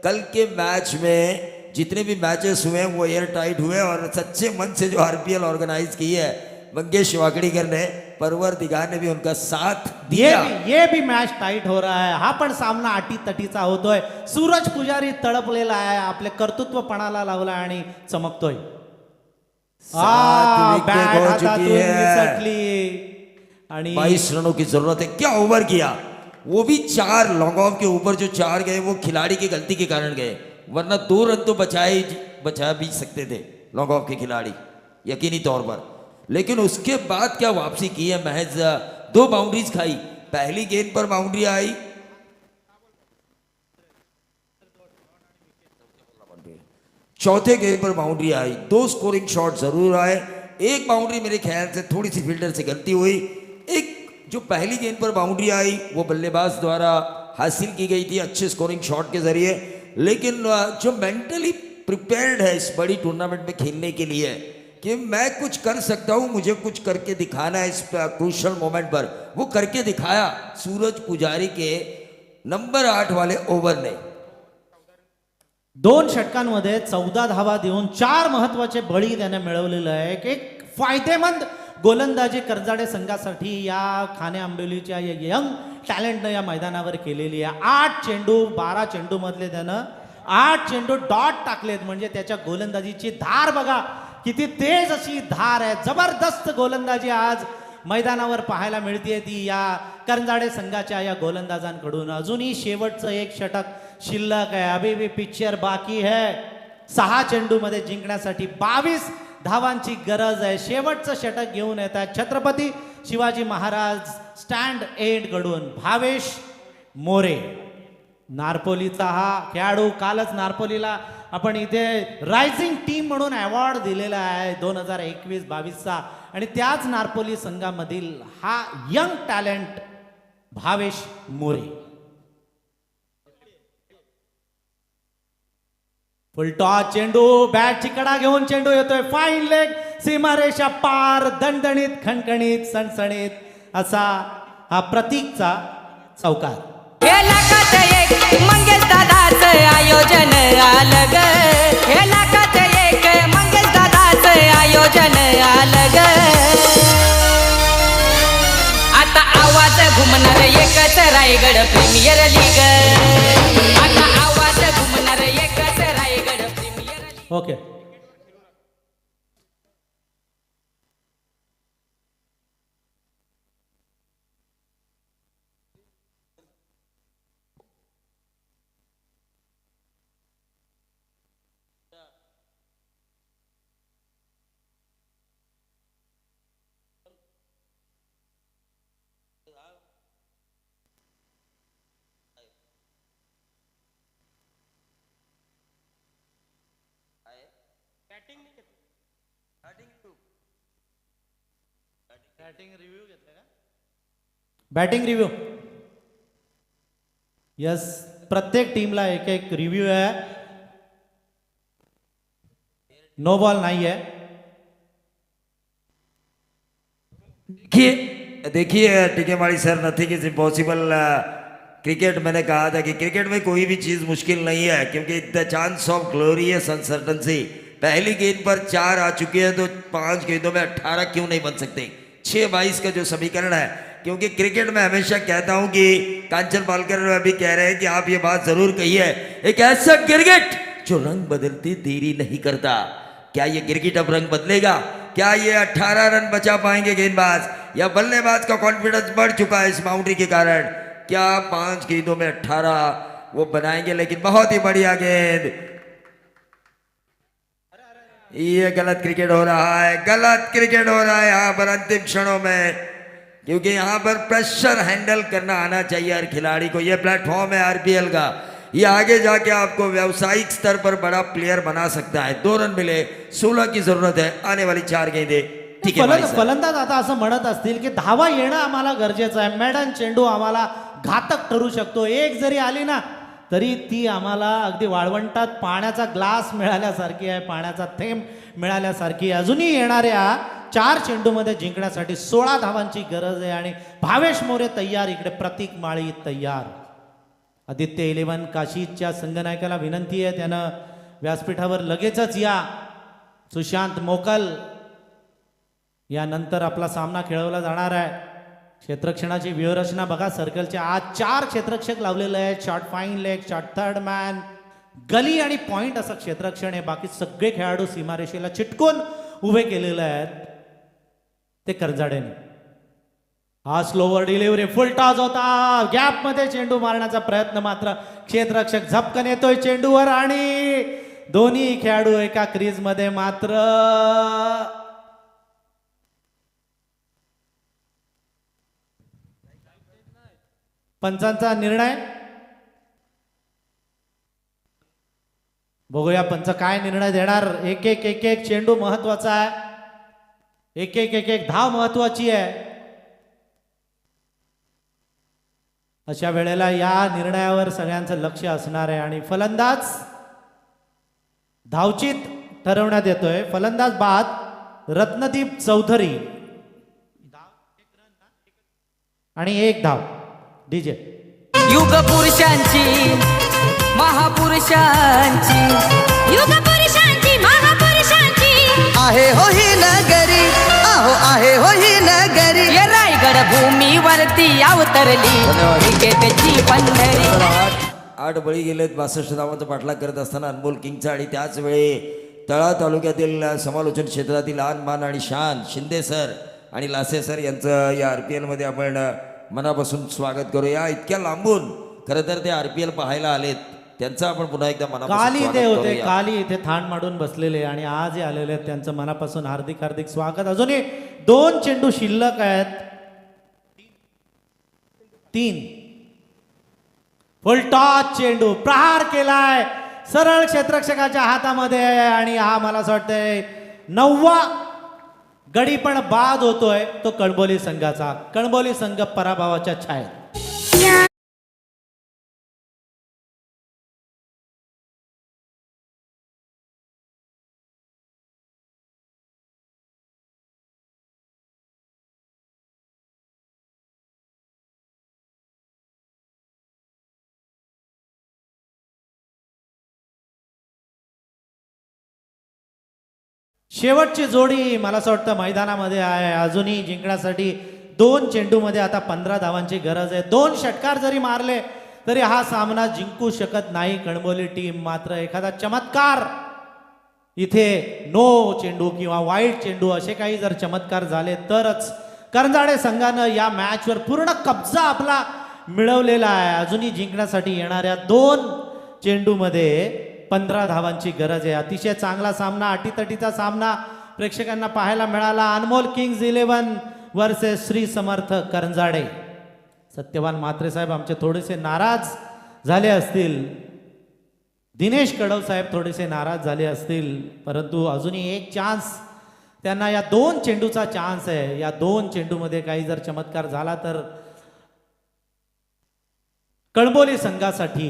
कल के मैच में जितने भी मैचेस हुए हैं वो एयर टाइट हुए और सच्चे मन से जो आरपीएल ऑर्गेनाइज की है मंगेश शिवाकड़ीकर ने, परवरदिगार ने भी उनका साथ दिया. ये भी मॅच टाईट हो रहा है. हा पण सामना अटी तटीचा होतोय. सूरज पुजारी तळपलेला आहे, आपले कर्तृत्वपणाला लावला आणि चमकतोय. 7 विकेट हो चुकी है, निसटली आणि 22 रनों की जरूरत है. क्या ओवर किया, वो भी 4 लॉन्ग ऑफ के ऊपर जो 4 गए वो खिलाड़ी की गलती के कारण गए, वरना 2 रन तो बचा भी सकते थे लॉन्ग ऑफ के खिलाड़ी यकीनी तौर पर. लेकिन उसके बाद क्या वापसी की है, महज 2 बाउंड्रीज खाई. पहली गेंद पर बाउंड्री आई, चौथे गेंद पर बाउंड्री आई, 2 स्कोरिंग शॉट जरूर आए. एक बाउंड्री मेरे ख्याल से थोड़ी सी फील्डर से गलती हुई. एक जो पहली गेंद पर बाउंड्री आई वो बल्लेबाज द्वारा हासिल की गई थी अच्छे स्कोरिंग शॉट के जरिए. लेकिन जो मेंटली प्रिपेयर्ड है इस बड़ी टूर्नामेंट में खेलने के लिए कि मैं कुछ कर सकता हूं, मुझे कुछ करके दिखाना है इस क्रूशियल मोमेंट पर, वो करके दिखाया सूरज पुजारी के नंबर 8 वाले ओव्हर ने. 2 षटकांमध्ये 14 धावा देऊन 4 महत्वाचे बळी त्याने मिळवलेलं आहे. एक फायदेमंद गोलंदाजी करजाडे संघासाठी या खाने आंबोलीच्या या यंग टॅलेंटनं या मैदानावर केलेली आहे. 8 चेंडू 12 चेंडू मधले त्यानं 8 चेंडू डॉट टाकलेत. म्हणजे त्याच्या गोलंदाजीची धार बघा किती तेज अशी धार आहे. जबरदस्त गोलंदाजी आज मैदानावर पाहायला मिळते ती या करंजाडे संघाच्या या गोलंदाजांकडून. अजूनही शेवटचं एक षटक शिल्लक आहे, अभी भी पिक्चर बाकी है. 6 चेंडूमध्ये जिंकण्यासाठी 22 धावांची गरज आहे. शेवटचं षटक घेऊन येत आहेत छत्रपती शिवाजी महाराज स्टँड एंड कडून भावेश मोरे. नारपोलीचा हा खेळाडू, कालच नारपोलीला आपण इथे रायझिंग टीम म्हणून अवॉर्ड दिलेला आहे 2021-22चा. आणि त्याच नारपोली संघामधील हा young talent Bhavesh More. Full toss चेंडू, बॅटची कडा घेऊन चेंडू येतोय, फाईन लेग, सीमारेषा पार, दणदणीत, खणखणीत, सणसणीत असा हा प्रतीकचा चौकार. हे लाखात एक मंगेश दादाचं आयोजन आलं ग, हे लाखात एक मंगेश दादाचं आयोजन आलं ग. आता आवाज घुमणार एकच रायगड प्रीमियर लीग, आता आवाज घुमणार एकच Raigad premier league. Okay. Batting review. Yes, प्रत्येक टीमला एक एक रिव्ह्यू आहे. नो बॉल नाही आहे. देखिए टिकेमाड़ी sir, nothing is impossible. Cricket मैंने कहा था कि क्रिकेट में कोई भी चीज मुश्किल नहीं है, क्योंकि द चांस ऑफ ग्लोरियस अनसर्टनसी. पहली गेंद पर 4 आ चुके हैं तो 5 गेंदों में 18 क्यों नहीं बन सकते? 6-22 का जो समीकरण है, क्योंकि क्रिकेट में हमेशा कहता हूं कि कांचन पालकर अभी कह रहे हैं कि आप ये बात जरूर कही है, एक ऐसा क्रिकेट जो रंग बदलते देरी नहीं करता. क्या ये क्रिकेट अब रंग बदलेगा? क्या ये 18 रन बचा पाएंगे गेंदबाज, या बल्लेबाज का कॉन्फिडेंस बढ़ चुका है इस बाउंड्री के कारण? क्या 5 गेंदों में 18 वो बनाएंगे? लेकिन बहुत ही बढ़िया गेंद. ये गलत क्रिकेट हो रहा है, गलत क्रिकेट हो रहा है यहाँ पर अंतिम क्षणों में, क्योंकि यहाँ पर प्रेशर हैंडल करना आना चाहिए हर खिलाड़ी को. ये प्लेटफॉर्म है आरपीएल का, ये आगे जाके आपको व्यावसायिक स्तर पर बड़ा प्लेयर बना सकता है. 2 रन मिले, 16 की जरूरत है. आने वाली 4 गेंदे. ठीक है भाई साहब. फलंदाज आता असं म्हणत असतील की धावा येणं आम्हाला गरजेचं आहे, मॅडन चेंडू आम्हाला घातक ठरू शकतो. एक जरी आली ना तरी ती आम्हाला अगदी वाळवंटात पाण्याचा ग्लास मिळाल्यासारखी आहे, पाण्याचा थेंब मिळाल्यासारखी. अजूनही येणाऱ्या 4 चेंडूमध्ये जिंकण्यासाठी 16 धावांची गरज आहे. आणि भावेश मोरे तयार, इकडे प्रतीक माळी तयार. आदित्य 11 काशीच्या संघनायकाला विनंती आहे, त्यानं व्यासपीठावर लगेचच या. सुशांत मोकल यानंतर आपला सामना खेळवला जाणार आहे. क्षेत्ररक्षणाची व्यूहरचना बघा, सर्कलच्या आज 4 क्षेत्ररक्षक लावलेले आहेत. Short fine leg, short third man, gully आणि पॉइंट असं क्षेत्ररक्षण आहे. बाकी सगळे खेळाडू सीमारेषेला चिटकून उभे केलेले आहेत ते करजाडेने. हा स्लोवर डिलिव्हरी, फुल टॉस होता, गॅप मध्ये चेंडू मारण्याचा प्रयत्न, मात्र क्षेत्ररक्षक झपकन येतोय चेंडूवर आणि दोन्ही खेळाडू एका क्रीज मध्ये. मात्र पंचांचा निर्णय बघूया, पंच काय निर्णय देणार. एक एक चेंडू महत्वाचा आहे, एक धाव महत्वाची आहे. अशा वेळेला या निर्णयावर सगळ्यांचं लक्ष असणार आहे. आणि फलंदाज धावचित ठरवण्यात येतोय. फलंदाज बाद रत्नदीप चौधरी आणि 1 धाव. डीजे युग पुरुषांची महापुरुषांची, युग पुरुषांची महापुरुषांची आहे हो ही नगरी, आहो आहे हो ही नगरी. ये रायगड भूमीवरती अवतरली क्रिकेटची पंढरी. 8 बळी गेलेत 62 धावांचा पाठलाग करत असताना अनमोल किंगचा. आणि त्याच वेळी तळा तालुक्यातील समालोचन क्षेत्रातील आन मान आणि शान शिंदे सर आणि लासे सर यांचं या RPL मध्ये आपण मनापासून स्वागत करूया. इतक्या लांबून खरं तर ते RPL पाहायला आलेत, त्यांचं आपण पुन्हा एकदा मनापासून काली स्वागत ते होते, करूया. काली इथे थान मांडून बसलेले आणि आज आलेले आहेत, त्यांचं मनापासून हार्दिक हार्दिक स्वागत. अजूनही 2 चेंडू शिल्लक आहेत. 3 फुल टॉस चेंडू, प्रहार केलाय सरळ क्षेत्ररक्षकाच्या हातामध्ये आणि हा मला असं वाटतंय 9वा गडी पण बाद होतोय तो कणबोली संघाचा. कणबोली संघ पराभवाच्या छायेत. शेवटची जोडी मला असं वाटतं मैदानामध्ये आहे. अजूनही जिंकण्यासाठी 2 चेंडूमध्ये आता 15 धावांची गरज आहे. 2 षटकार जरी मारले तरी हा सामना जिंकू शकत नाही कणबोली टीम. मात्र एखादा चमत्कार इथे नो चेंडू किंवा वाईट चेंडू असे काही जर चमत्कार झाले तरच करंजाडे संघानं या मॅचवर पूर्ण कब्जा आपला मिळवलेला आहे. अजूनही जिंकण्यासाठी येणाऱ्या 2 चेंडूमध्ये 15 धावांची गरज आहे. अतिशय चांगला सामना, अटीतटीचा सामना प्रेक्षकांना पाहायला मिळाला. अनमोल किंग्ज 11 वर्सेस श्री समर्थ करंजाडे. सत्यवान म्हात्रे साहेब आमचे थोडेसे नाराज झाले असतील, दिनेश कडव साहेब थोडेसे नाराज झाले असतील, परंतु अजूनही एक चान्स त्यांना या 2 चेंडूचा चान्स आहे. या 2 चेंडूमध्ये काही जर चमत्कार झाला तर कळंबोली संघासाठी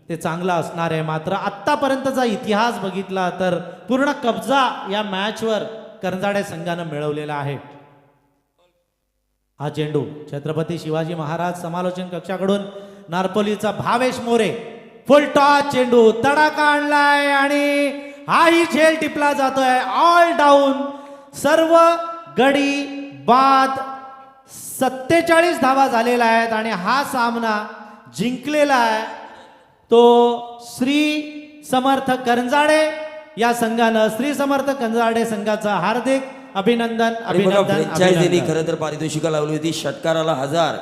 ते चांगलं असणार आहे. मात्र आत्तापर्यंतचा इतिहास बघितला तर पूर्ण कब्जा या मॅचवर करंजाडे संघानं मिळवलेला आहे. हा चेंडू छत्रपती शिवाजी महाराज समालोचन कक्षाकडून नारपोलीचा भावेश मोरे फुल टॉस चेंडू तडाखा आणलाय आणि हाही झेल टिपला जातोय. ऑल डाऊन सर्व गडी बाद 47 धावा झालेल्या आहेत आणि हा सामना जिंकलेला आहे तो श्री समर्थ करंजाडे या संघानं. श्री समर्थ करंजाडे संघाचं हार्दिक अभिनंदन अभिनंदन फ्रँचायझीने अभिनंदन. खरं तर पारितोषिका लावली होती. षटकाराला 1000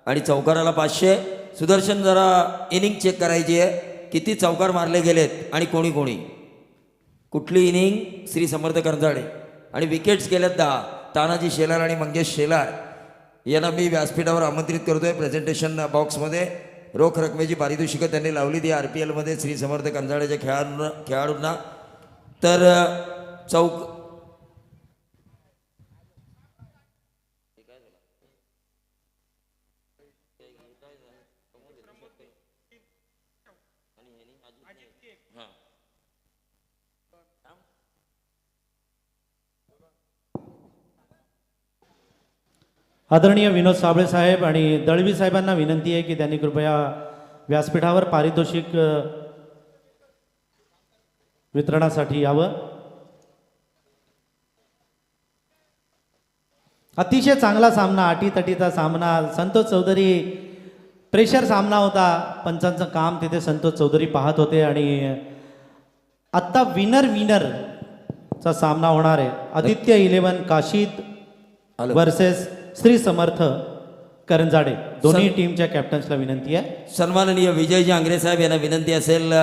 आणि चौकाराला 500. सुदर्शन जरा इनिंग चेक करायची आहे, किती चौकार मारले गेलेत आणि कोणी कोणी कुठली इनिंग. श्री समर्थ करंजाडे आणि विकेट्स गेल्यात 10. तानाजी शेलार आणि मंगेश शेलार यांना मी व्यासपीठावर आमंत्रित करतोय. प्रेझेंटेशन बॉक्समध्ये रोख रकमेची पारितोषिकं त्यांनी लावली ती RPL मध्ये श्री समर्थ करंजाडेच्या खेळाडूंना. तर चौक आदरणीय विनोद साबळे साहेब आणि दळवी साहेबांना विनंती आहे की त्यांनी कृपया व्यासपीठावर पारितोषिक वितरणासाठी यावं. अतिशय चांगला सामना, अटीतटीचा सामना. संतोष चौधरी प्रेशर सामना होता. पंचांचं काम तिथे संतोष चौधरी पाहत होते आणि आत्ता विनरचा सामना होणार आहे. आदित्य 11 काशीद वर्सेस श्री समर्थ करंजाडे. दोन्ही टीमच्या कॅप्टन्सला विनंती आहे. सन्माननीय विजयजी आंग्रे साहेब यांना विनंती असेल